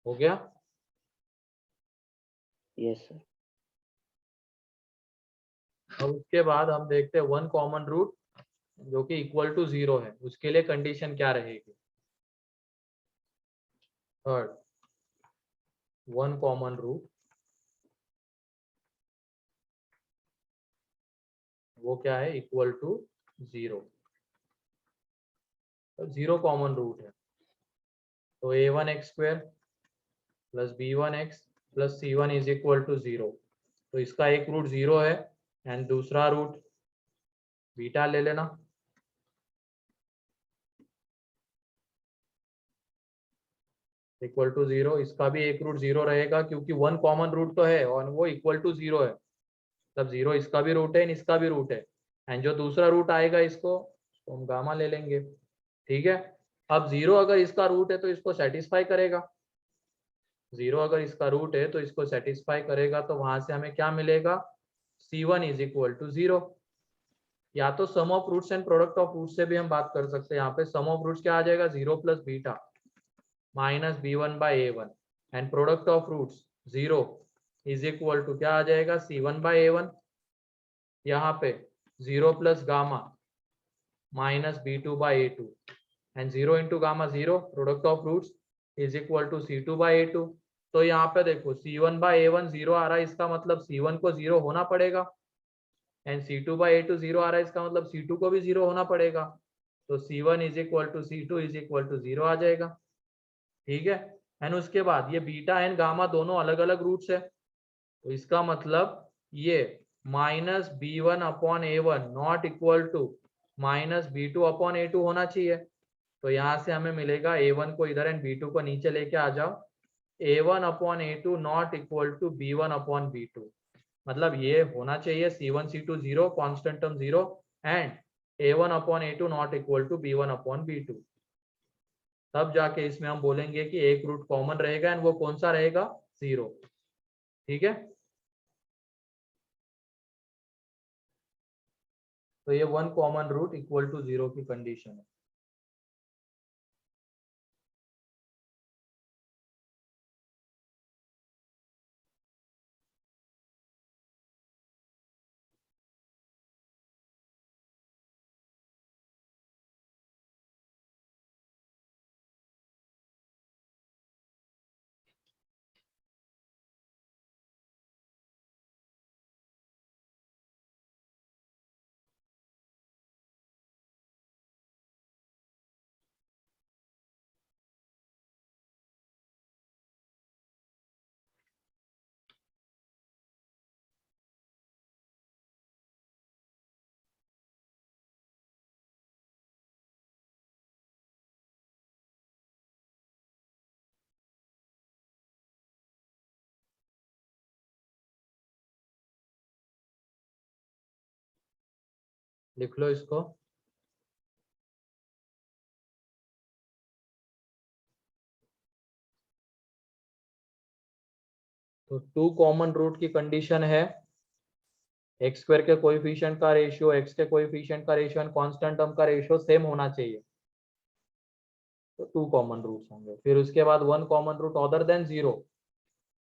हो गया? Yes sir. अब उसके बाद हम देखते हैं वन कॉमन रूट जो कि इक्वल टू 0 है, उसके लिए कंडीशन क्या रहेगी। थर्ड, वन कॉमन रूट वो क्या है, इक्वल टू 0। तो 0 कॉमन रूट है, तो a1x² plus b1x plus c1 is equal to 0। तो इसका एक रूट 0 है एंड दूसरा रूट बीटा ले लेना। इक्वल टू 0, इसका भी एक रूट 0 रहेगा क्योंकि वन कॉमन रूट तो है और वो इक्वल टू 0 है, तब 0 इसका भी रूट है, इसका भी रूट है, एंड जो दूसरा रूट आएगा इसको तो हम गामा ले लेंगे। ठीक है, अब 0 अगर इसका रूट है तो इसको सेटिस्फाई करेगा, 0 अगर इसका रूट है तो इसको सेटिस्फाई करेगा, तो वहां से हमें क्या मिलेगा, c1 इज इक्वल टू 0। या तो sum of roots and product of roots से भी हम बात कर सकते हैं। यहाँ पे सम ऑफ रूट्स क्या आ जाएगा, 0 plus beta minus b1 by a1 and product of roots 0 is equal to क्या आ जाएगा, c1 बाई a1। यहाँ पे 0 plus gamma minus b2 by a2 and 0 into gamma 0, product of roots is equal to c2 by a2। तो यहाँ पे देखो c1 by a1 0 आ रहा है, इसका मतलब c1 को 0 होना पड़ेगा, एंड c2 बाई a2 0 आ रहा है, इसका मतलब c2 को भी 0 होना पड़ेगा। तो c1 is equal to c2 is equal to 0 आ जाएगा। ठीक है, एंड उसके बाद ये बीटा एंड गामा दोनों अलग अलग रूट्स है, तो इसका मतलब ये minus b1 upon a1 not equal to minus b2 upon a2 होना चाहिए। तो यहाँ से हमें मिलेगा a1 को इधर एंड b2 को नीचे लेके आ जाओ, a1 upon a2 not equal to b1 upon b2। मतलब ये होना चाहिए c1 c2 0, constant term 0, and a1 upon a2 not equal to b1 upon b2। तब जाके इसमें हम बोलेंगे कि एक रूट कॉमन रहेगा एंड वो कौन सा रहेगा, 0। ठीक है, तो ये one common root equal to 0 की कंडीशन है। लिख लो इसको। तो टू कॉमन रूट की कंडीशन है एक्स स्क्वायर के कोएफिशिएंट का रेशियो, एक्स के कोएफिशिएंट का रेशियो एंड कांस्टेंट टर्म का रेशियो सेम होना चाहिए, तो टू कॉमन रूट्स होंगे। फिर उसके बाद one common root other than 0,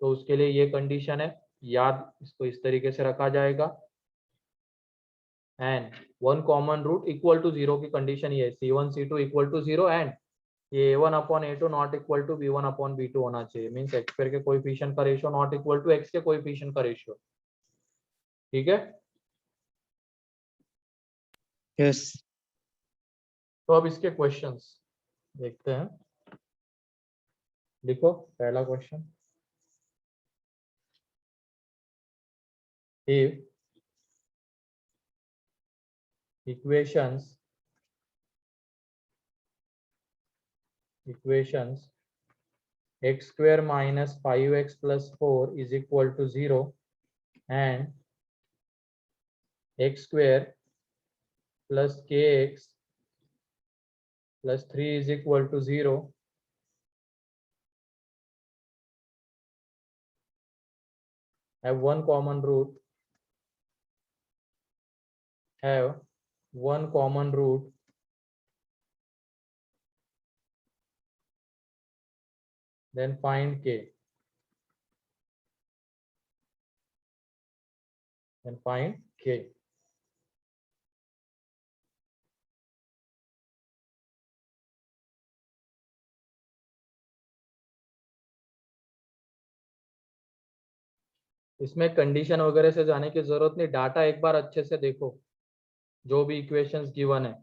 तो उसके लिए ये कंडीशन है, याद इसको इस तरीके से रखा जाएगा। And one common root equal to 0 की कंडीशन ये है, c1 c2 equal to 0 and ये a1 upon a2 not equal to b1 upon b2 होना चाहिए। मींस एक्स स्क्वायर के कोएफिशिएंट का ratio not equal to x के कोएफिशिएंट का रेशियो। ठीक है। यस। तो अब इसके क्वेश्चंस देखते हैं। लिखो पहला question, if equations x square minus 5x plus 4 is equal to 0 and x square plus kx plus 3 is equal to 0, have one common root, then find k. इसमें कंडीशन वगैरह से जाने की जरूरत नहीं, डाटा एक बार अच्छे से देखो, जो भी इक्वेशंस गिवन है।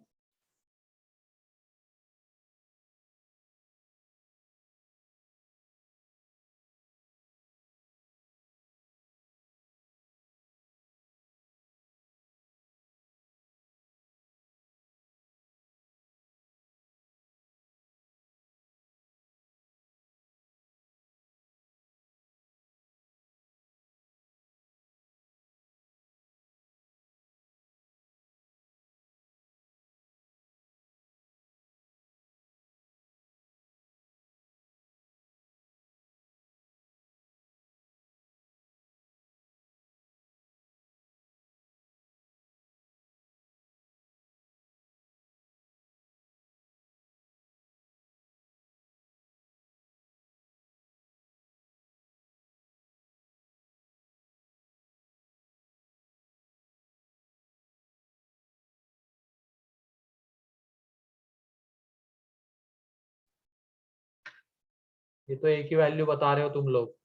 ये तो एक ही वैल्यू बता रहे हो तुम लोग।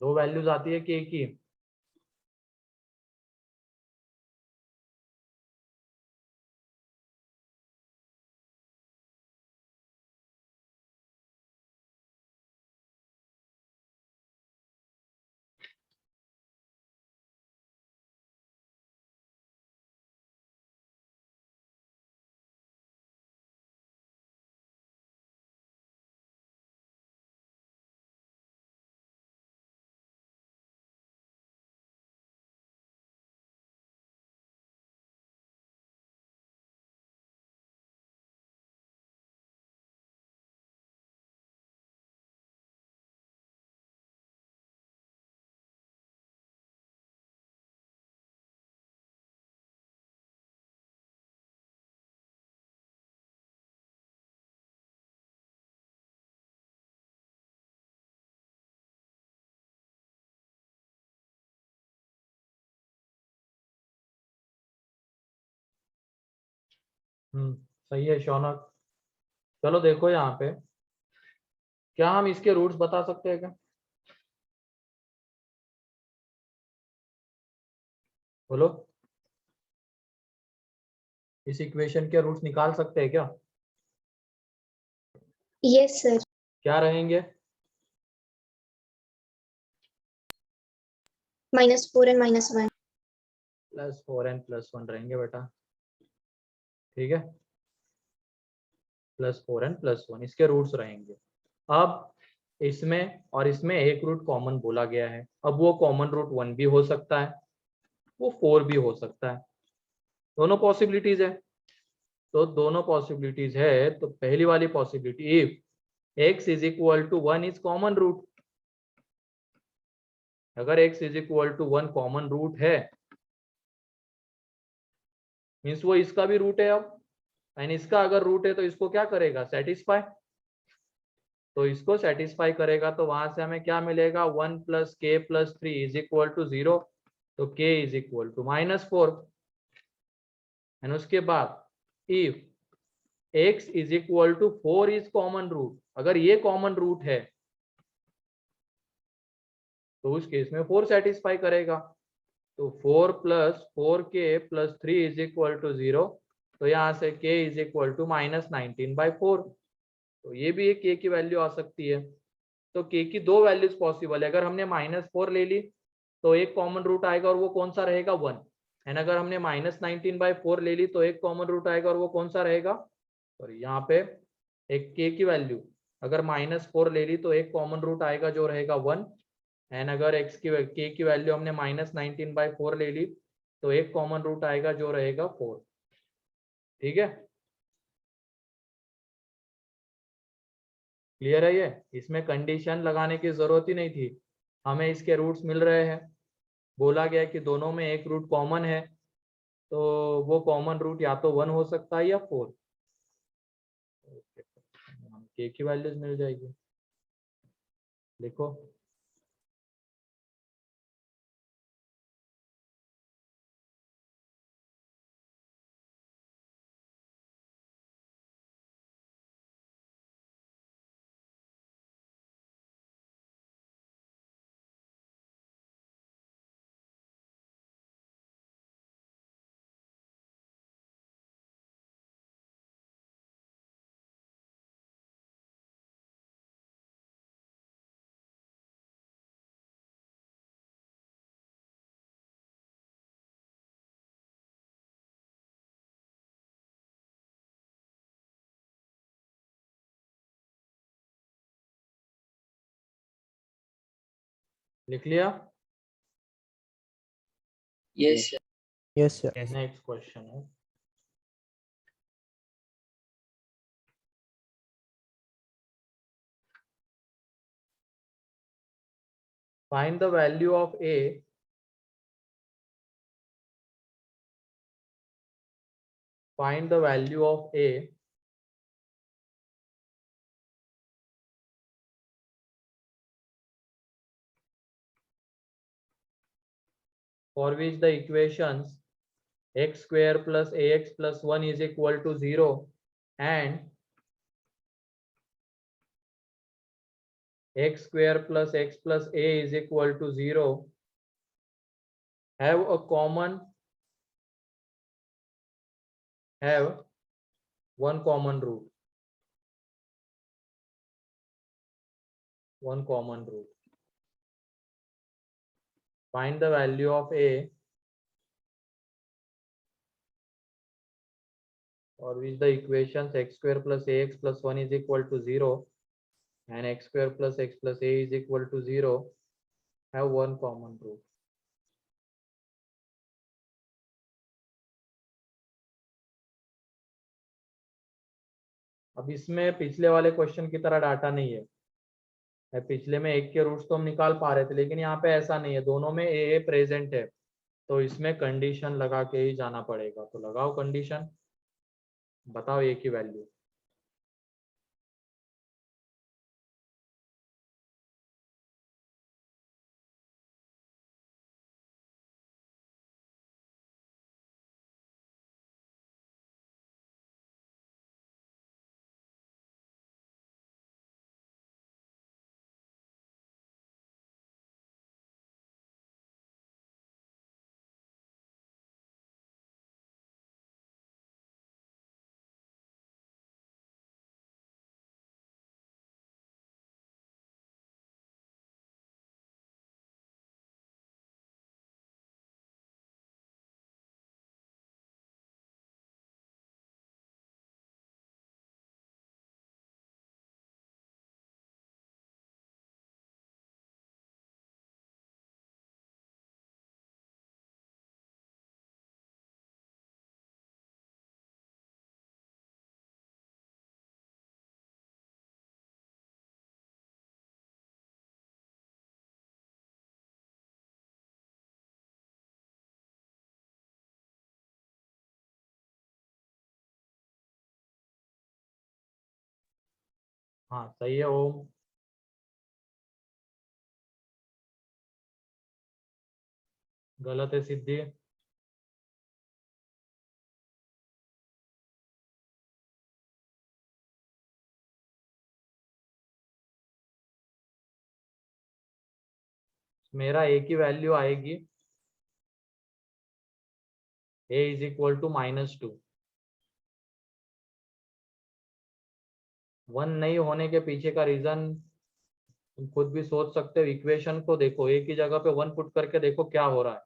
दो वैल्यूज आती है कि एक ही? सही है शौनक। चलो देखो यहाँ पे, क्या हम इसके रूट्स बता सकते हैं क्या? बोलो, इस इक्वेशन के रूट्स निकाल सकते हैं क्या? Yes sir. क्या रहेंगे? -4 and -1। +4 and +1 रहेंगे बेटा, ठीक है। +4 and +1 इसके रूट्स रहेंगे। अब इसमें और इसमें एक रूट कॉमन बोला गया है। अब वो कॉमन रूट 1 भी हो सकता है, वो 4 भी हो सकता है, दोनों पॉसिबिलिटीज है। तो दोनों पॉसिबिलिटीज है, तो पहली वाली possibility, if x is equal to 1 is common root, अगर x is equal to 1 common root है, मीन्स वो इसका भी रूट है अब, एंड इसका अगर रूट है तो इसको क्या करेगा? सेटिस्फाई। तो इसको सेटिस्फाई करेगा, तो वहां से हमें क्या मिलेगा? 1 + k + 3 इज इक्वल टू 0, तो k is equal to -4। And उसके बाद if x is equal to 4 is common root, अगर ये कॉमन रूट है तो उस केस में 4 सेटिस्फाई करेगा। तो 4 plus 4k plus 3 is equal to 0, तो यहाँ से k इज इक्वल टू -19/4, तो ये भी एक k की वैल्यू आ सकती है। तो k की दो वैल्यूज पॉसिबल है, अगर हमने -4 ले ली तो एक कॉमन रूट आएगा और वो कौन सा रहेगा 1, एंड अगर हमने -19/4 ले ली तो एक कॉमन रूट आएगा और वो कौन सा रहेगा, और यहाँ पे एक k की वैल्यू अगर -4 ले ली तो एक कॉमन रूट आएगा जो रहेगा 1, एंड अगर x की k की वैल्यू हमने -19/4 ले ली तो एक कॉमन रूट आएगा जो रहेगा 4। ठीक है, क्लियर है ये? इसमें कंडीशन लगाने की जरूरत ही नहीं थी, हमें इसके रूट्स मिल रहे हैं, बोला गया कि दोनों में एक रूट कॉमन है, तो वो कॉमन रूट या तो 1 हो सकता है या 4। के की वैल्यूज मिल जाएगी, लिखो। लिख लिया? Yes yes sir. Next question है, find the value of a find the value of a for which the equations x square plus ax plus 1 is equal to 0 and x square plus x plus a is equal to 0 have one common root, find the value of a for which the equations x square plus ax plus 1 is equal to 0 and x square plus x plus a is equal to 0 have one common root। अब इसमें पिछले वाले question की तरह data नहीं है, पिछले में एक के रूट्स तो हम निकाल पा रहे थे, लेकिन यहाँ पे ऐसा नहीं है, दोनों में ए प्रेजेंट है, तो इसमें कंडीशन लगा के ही जाना पड़ेगा। तो लगाओ कंडीशन, बताओ ए की वैल्यू। हाँ सही है ओम, गलत है सिद्धि। मेरा ए की वैल्यू आएगी a इज इक्वल टू -2। 1 नहीं होने के पीछे का रीजन तुम खुद भी सोच सकते हो। इक्वेशन को देखो, a की जगह पे 1 पुट करके देखो क्या हो रहा है।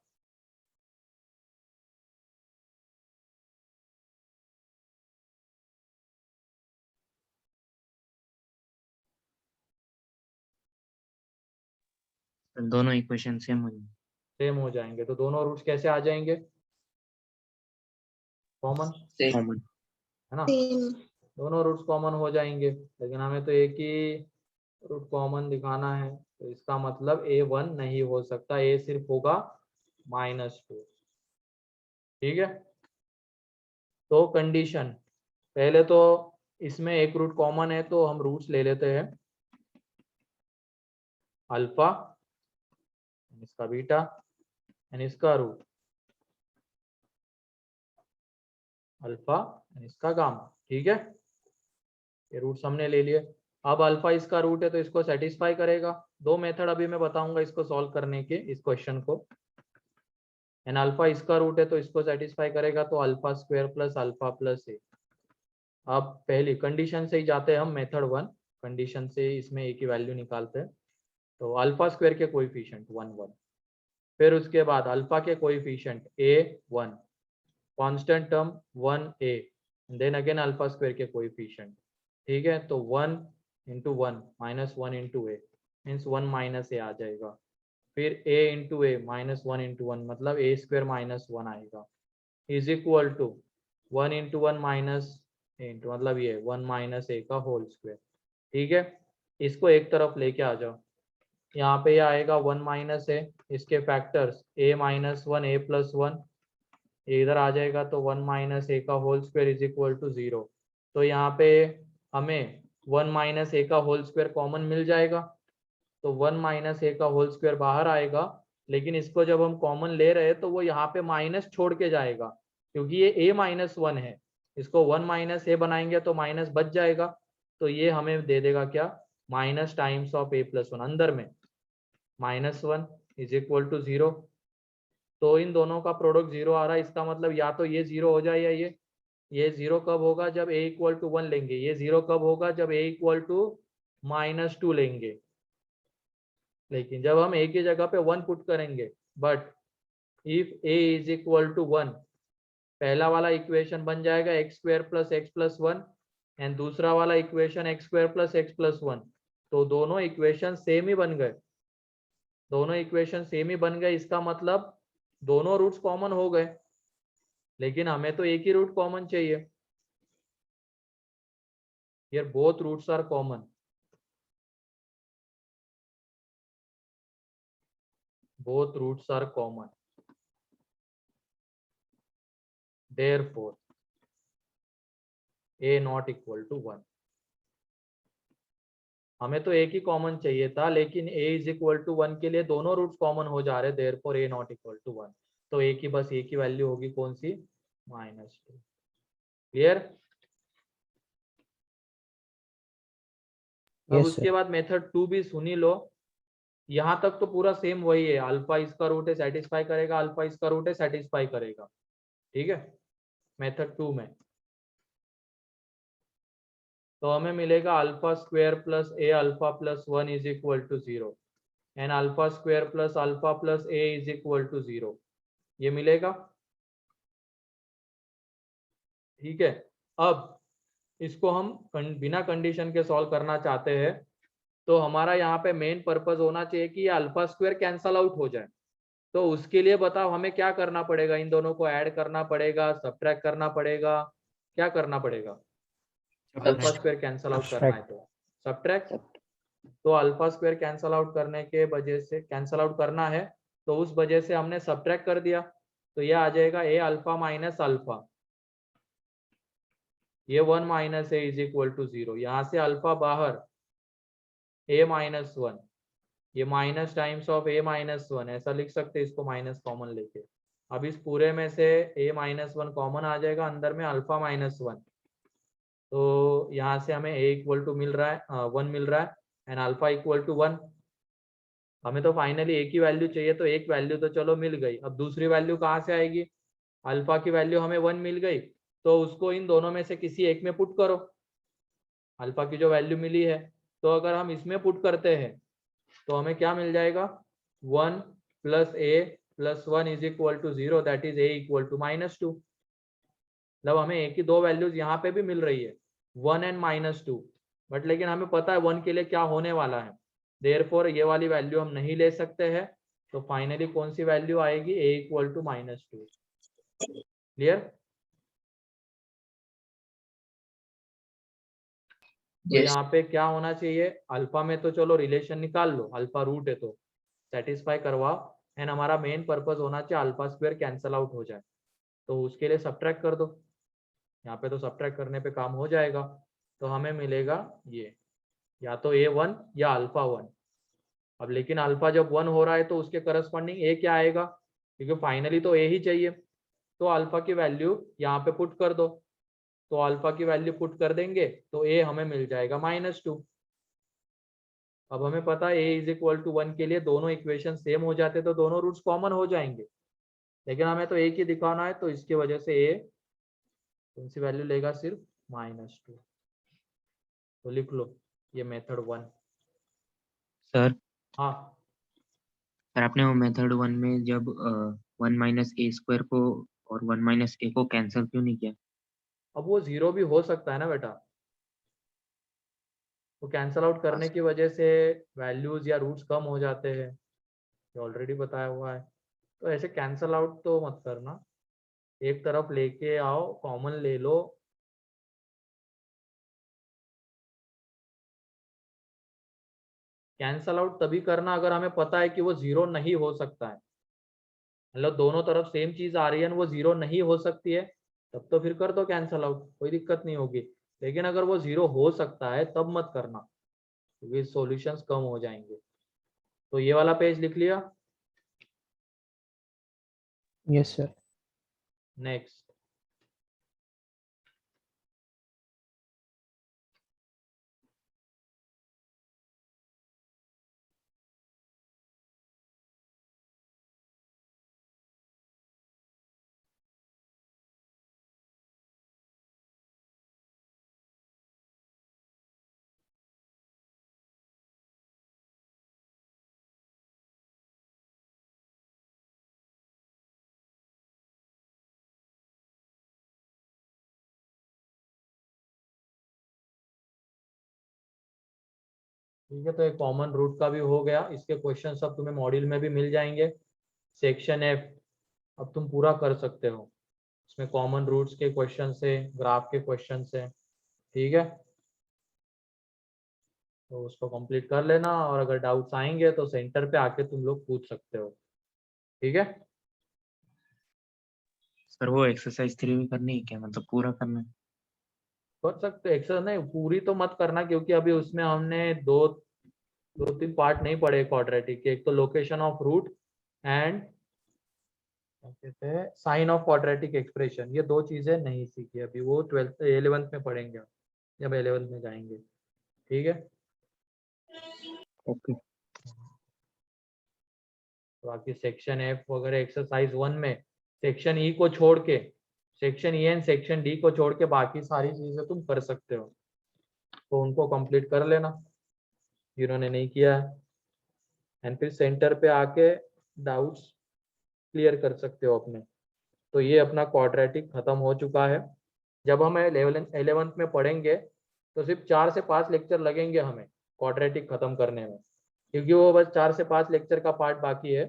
दोनों इक्वेशन सेम हो जाएंगे। सेम हो जाएंगे तो दोनों रूट्स कैसे आ जाएंगे? Common, common. है ना? सेम। दोनों रूट्स कॉमन हो जाएंगे, लेकिन हमें तो एक ही रूट कॉमन दिखाना है, तो इसका मतलब a1 नहीं हो सकता, a सिर्फ होगा -2। ठीक है, तो कंडीशन पहले तो इसमें एक रूट कॉमन है तो हम रूट्स ले लेते हैं, अल्फा, इसका बीटा एंड इसका रूट अल्फा एंड इसका गामा। ठीक है, ये रूट्स हमने ले लिए। अब अल्फा इसका रूट है तो इसको सेटिस्फाई करेगा। दो मेथड अभी मैं बताऊंगा इसको सॉल्व करने के, इस क्वेश्चन को। एंड अल्फा इसका रूट है तो इसको सेटिस्फाई करेगा, तो alpha square plus alpha plus A. अब पहली कंडीशन से ही जाते हैं हम, मेथड 1 कंडीशन से इसमें ए की वैल्यू निकालते हैं। तो अल्फा स्क्वायर के कोएफिशिएंट 1 1, फिर उसके बाद अल्फा के coefficient a1, constant term 1a, then again alpha square के कोएफिशिएंट। ठीक है, तो 1 into 1 -1 into a means 1 minus a आ जाएगा, फिर a इंटू ए -1 इंटू 1 मतलब a स्क्वायर -1 आएगा, is equal to 1 into 1 minus a into मतलब ये 1 माइनस ए का होल स्क्वायर। ठीक है, इसको एक तरफ लेके आ जाओ, यहाँ पे ये आएगा 1 माइनस ए, इसके फैक्टर्स a -1 a प्लस 1, इधर आ जाएगा तो 1 माइनस ए का whole square is equal to 0। तो यहाँ पे हमें 1 माइनस ए का होल स्क्वायर कॉमन मिल जाएगा, तो 1 माइनस ए का होल स्क्वायर बाहर आएगा, लेकिन इसको जब हम कॉमन ले रहे हैं तो वो यहाँ पे माइनस छोड़ के जाएगा, क्योंकि ये a -1 है, इसको 1 माइनस ए बनाएंगे तो माइनस बच जाएगा, तो ये हमें दे देगा क्या, minus times of a plus 1, अंदर में -1 इज इक्वल टू 0। तो इन दोनों का प्रोडक्ट 0 आ रहा है, इसका मतलब या तो ये 0 हो जाए या ये 0 कब होगा, जब a इक्वल टू 1 लेंगे, ये 0 कब होगा, जब a इक्वल टू -2 लेंगे। लेकिन जब हम a की जगह पे 1 पुट करेंगे, but if a is equal to 1, पहला वाला इक्वेशन बन जाएगा x square plus x plus 1 and दूसरा वाला equation x square plus x plus 1, तो दोनों इक्वेशन सेम ही बन गए, दोनों इक्वेशन सेम ही बन गए, इसका मतलब दोनों रूट्स कॉमन हो गए, लेकिन हमें तो एक ही रूट कॉमन चाहिए। Here both roots are common, both roots are common, therefore a not equal to 1। हमें तो एक ही कॉमन चाहिए था, लेकिन a इज इक्वल टू 1 के लिए दोनों रूट्स कॉमन हो जा रहे, therefore a not equal to 1। तो a की बस a की वैल्यू होगी कौन सी, -2। क्लियर? अब Yes, उसके sir. बाद मेथड 2 भी सुनी लो, यहाँ तक तो पूरा सेम वही है, अल्फा इसका रूट है सेटिस्फाई करेगा, अल्फा इसका रूट है सेटिस्फाई करेगा। ठीक है, मेथड 2 में तो हमें मिलेगा alpha square plus a alpha plus 1 is equal to 0 and alpha square plus alpha plus a is equal to 0, ये मिलेगा। ठीक है, अब इसको हम बिना कंडीशन के सॉल्व करना चाहते हैं, तो हमारा यहाँ पे मेन पर्पस होना चाहिए कि ये अल्फा स्क्वायर कैंसल आउट हो जाए। तो उसके लिए बताओ हमें क्या करना पड़ेगा, इन दोनों को ऐड करना पड़ेगा, सब्ट्रैक्ट करना पड़ेगा, क्या करना पड़ेगा? अल्फा स्क्वायर कैंसल आउट करना है तो सब्ट्रैक्ट। तो अल्फा स्क्वायर कैंसल आउट करने के वजह से कैंसल आउट करना है, तो उस वजह से हमने सब्ट्रैक्ट कर दिया, तो ये आ जाएगा a अल्फा माइनस अल्फा, ये 1 minus a is equal to 0, यहाँ से अल्फा बाहर a माइनस 1, ये minus times of a minus 1, ऐसा लिख सकते हैं इसको माइनस कॉमन लेके। अब इस पूरे में से a माइनस 1 कॉमन आ जाएगा, अंदर में अल्फा माइनस 1, तो यहाँ से हमें a इक्वल टू मिल रहा है 1 मिल रहा है एंड अल्फा इक्वल टू 1, हमें तो फाइनली एक ही वैल्यू चाहिए, तो एक वैल्यू तो चलो मिल गई। अब दूसरी वैल्यू कहाँ से आएगी? अल्फा की वैल्यू हमें 1 मिल गई, तो उसको इन दोनों में से किसी एक में पुट करो। अल्फा की जो वैल्यू मिली है, तो अगर हम इसमें पुट करते हैं तो हमें क्या मिल जाएगा? 1 + a + 1 = 0, दैट इज a = -2। मतलब हमें एक ही दो वैल्यूज यहाँ पे भी मिल रही है, 1 एंड -2, बट लेकिन हमें पता है 1 के लिए क्या होने वाला है, देयरफॉर ये वाली वैल्यू हम नहीं ले सकते हैं। तो फाइनली कौन सी वैल्यू आएगी? a = -2। क्लियर? तो यस यहाँ पे क्या होना चाहिए? अल्फा में तो चलो रिलेशन निकाल लो, अल्फा रूट है तो सेटिस्फाई करवाओ, एंड हमारा मेन पर्पस होना चाहिए अल्फा स्क्वायर कैंसल आउट हो जाए, तो उसके लिए सब्ट्रैक्ट कर दो। यहाँ पे तो सब्ट्रैक्ट करने पे काम हो जाएगा, तो हमें मिलेगा ये, या तो a1 या अल्फा 1। अब लेकिन अल्फा जब 1 हो रहा है तो उसके करस्पॉन्डिंग a क्या आएगा? क्योंकि फाइनली तो a ही चाहिए, तो अल्फा की वैल्यू यहाँ पे पुट कर दो। तो अल्फा की वैल्यू पुट कर देंगे तो a हमें मिल जाएगा -2। अब हमें पता है a = 1 के लिए दोनों इक्वेशन सेम हो जाते तो दोनों रूट्स कॉमन हो जाएंगे, लेकिन हमें तो एक ही दिखाना है, तो इसकी वजह से a कौन सी वैल्यू लेगा? सिर्फ -2। तो लिख लो ये मेथड 1। सर हाँ, सर आपने वो मेथड 1 में जब 1 - a² को और 1 - a को कैंसिल क्यों नहीं किया? अब वो 0 भी हो सकता है ना बेटा, तो कैंसल आउट करने की वजह से वैल्यूज या रूट्स कम हो जाते हैं, ये ऑलरेडी बताया हुआ है। तो ऐसे कैंसल आउट तो मत करना, एक तरफ लेके आओ, कॉमन ले लो। कैंसल आउट तभी करना अगर हमें पता है कि वो 0 नहीं हो सकता है, मतलब दोनों तरफ सेम चीज आ रही है, वो 0 नहीं हो सकती है, तब तो फिर कर दो कैंसल आउट, कोई दिक्कत नहीं होगी। लेकिन अगर वो 0 हो सकता है तब मत करना, क्योंकि सॉल्यूशंस कम हो जाएंगे। तो ये वाला पेज लिख लिया। Yes sir. नेक्स्ट, ठीक है, तो एक कॉमन रूट का भी हो गया। इसके क्वेश्चन सब तुम्हें मॉड्यूल में भी मिल जाएंगे। सेक्शन एफ अब तुम पूरा कर सकते हो, इसमें कॉमन रूट्स के क्वेश्चन से, ग्राफ के क्वेश्चन से, ठीक है। तो उसको कंप्लीट कर लेना, और अगर डाउट्स आएंगे तो सेंटर पे आके तुम लोग पूछ सकते हो, ठीक है। सर वो एक्सरसाइज 3 भी करनी है क्या, मतलब पूरा करना है? कर सकते हो एक्सरसाइज, नहीं पूरी तो मत करना, क्योंकि अभी उसमें हमने दो तीन पार्ट नहीं पढ़े क्वाड्रेटिक के। एक तो लोकेशन ऑफ रूट एंड कहते हैं साइन ऑफ क्वाड्रेटिक एक्सप्रेशन, ये दो चीजें नहीं सीखी अभी, वो 12th 11th में पढ़ेंगे जब 11th में जाएंगे, ठीक है। ओके बाकी सेक्शन एफ वगैरह एक्सरसाइज 1 में सेक्शन ई को छोड़ के, section E and section D को छोड़ के बाकी सारी चीजें तुम कर सकते हो, तो उनको कंप्लीट कर लेना जिन्होंने नहीं किया है, एंड फिर सेंटर पे आके डाउट्स क्लियर कर सकते हो अपने। तो ये अपना क्वाड्रेटिक खत्म हो चुका है। जब हम 11th में पढ़ेंगे तो सिर्फ 4 से 5 लेक्चर लगेंगे हमें क्वाड्रेटिक खत्म करने में, क्योंकि वो बस 4 से 5 लेक्चर का पार्ट बाकी है,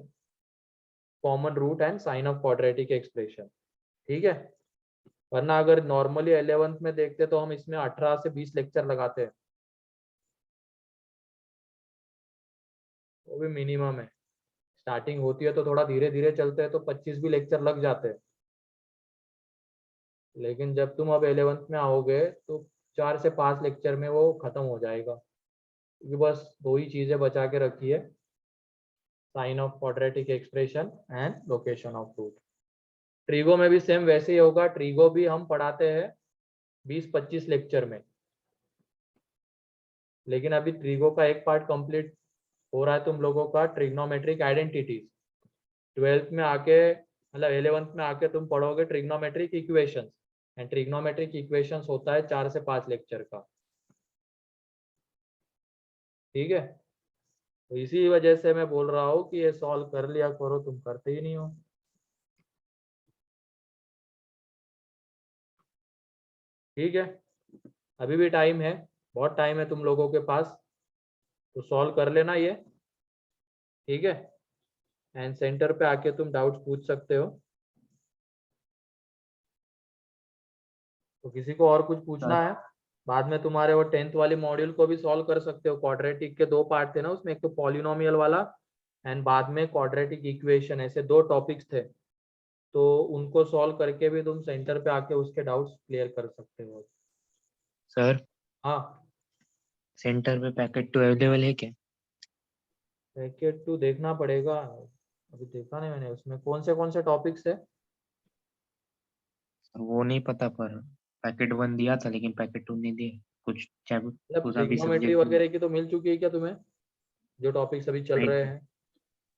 common root and sign of quadratic expression, ठीक है। वरना अगर नॉर्मली 11th में देखते तो हम इसमें 18 से 20 लेक्चर लगाते हैं, वो भी मिनिमम है। स्टार्टिंग होती है तो थोड़ा धीरे धीरे चलते हैं तो 25 भी लेक्चर लग जाते हैं, लेकिन जब तुम अब 11th में आओगे तो 4 से 5 लेक्चर में वो खत्म हो जाएगा, क्योंकि बस दो ही चीजें बचा के रखी है, sign of quadratic expression and location of root. Trigo में भी सेम वैसे ही होगा, ट्रीगो भी हम पढ़ाते हैं 20-25 लेक्चर में, लेकिन अभी ट्रीगो का एक पार्ट कंप्लीट हो रहा है तुम लोगों का ट्रिग्नोमेट्रिक आइडेंटिटीज। 12th में आके मतलब 11th में आके तुम पढ़ोगे trigonometric equations, and trigonometric equations होता है 4 से 5 लेक्चर का, ठीक है। तो इसी वजह से मैं बोल रहा हूँ कि ये सॉल्व कर लिया करो, तुम करते ही नहीं हो। ठीक है, अभी भी टाइम है, बहुत टाइम है तुम लोगों के पास, तो सॉल्व कर लेना ये, ठीक है। एंड सेंटर पे आके तुम डाउट्स पूछ सकते हो। तो किसी को और कुछ पूछना है? बाद में तुम्हारे वो 10th वाली मॉड्यूल को भी सॉल्व कर सकते हो। क्वाड्रेटिक के 2 पार्ट थे ना उसमें, एक तो पॉलिनोमियल वाला एंड बाद में क्वाड्रेटिक इक्वेशन, ऐसे 2 टॉपिक्स थे। तो उनको सॉल्व करके भी तुम सेंटर पे आके उसके डाउट्स क्लियर कर सकते हो। सर हाँ, सेंटर पे पैकेट 2 अवेलेबल है क्या? पैकेट 2 देखना पड़ेगा, अभी देखा नहीं मैंने। उसमें कौन से टॉपिक्स है? सर वो नहीं पता, पर पैकेट 1 दिया था लेकिन पैकेट 2 नहीं दिया। कुछ मतलब कुछ अभी ट्रिग्नोमेट्री सब्जेक्ट वगैरह की तो मिल चुकी है क्या तुम्हें, जो टॉपिक्स अभी चल नहीं, रहे हैं,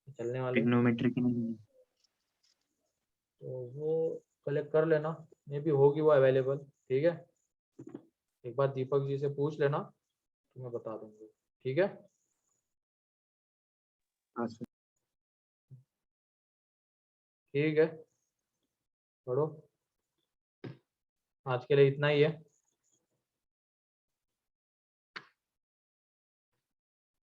चलने वाले? ट्रिग्नोमेट्री की नहीं। तो वो कलेक्ट कर लेना, मे भी होगी वो अवेलेबल, ठीक है। एक बार दीपक जी से पूछ लेना, तुम्हें बता दूंगी, ठीक है। हाँ सर। ठीक है, पढ़ो, आज के लिए इतना ही है।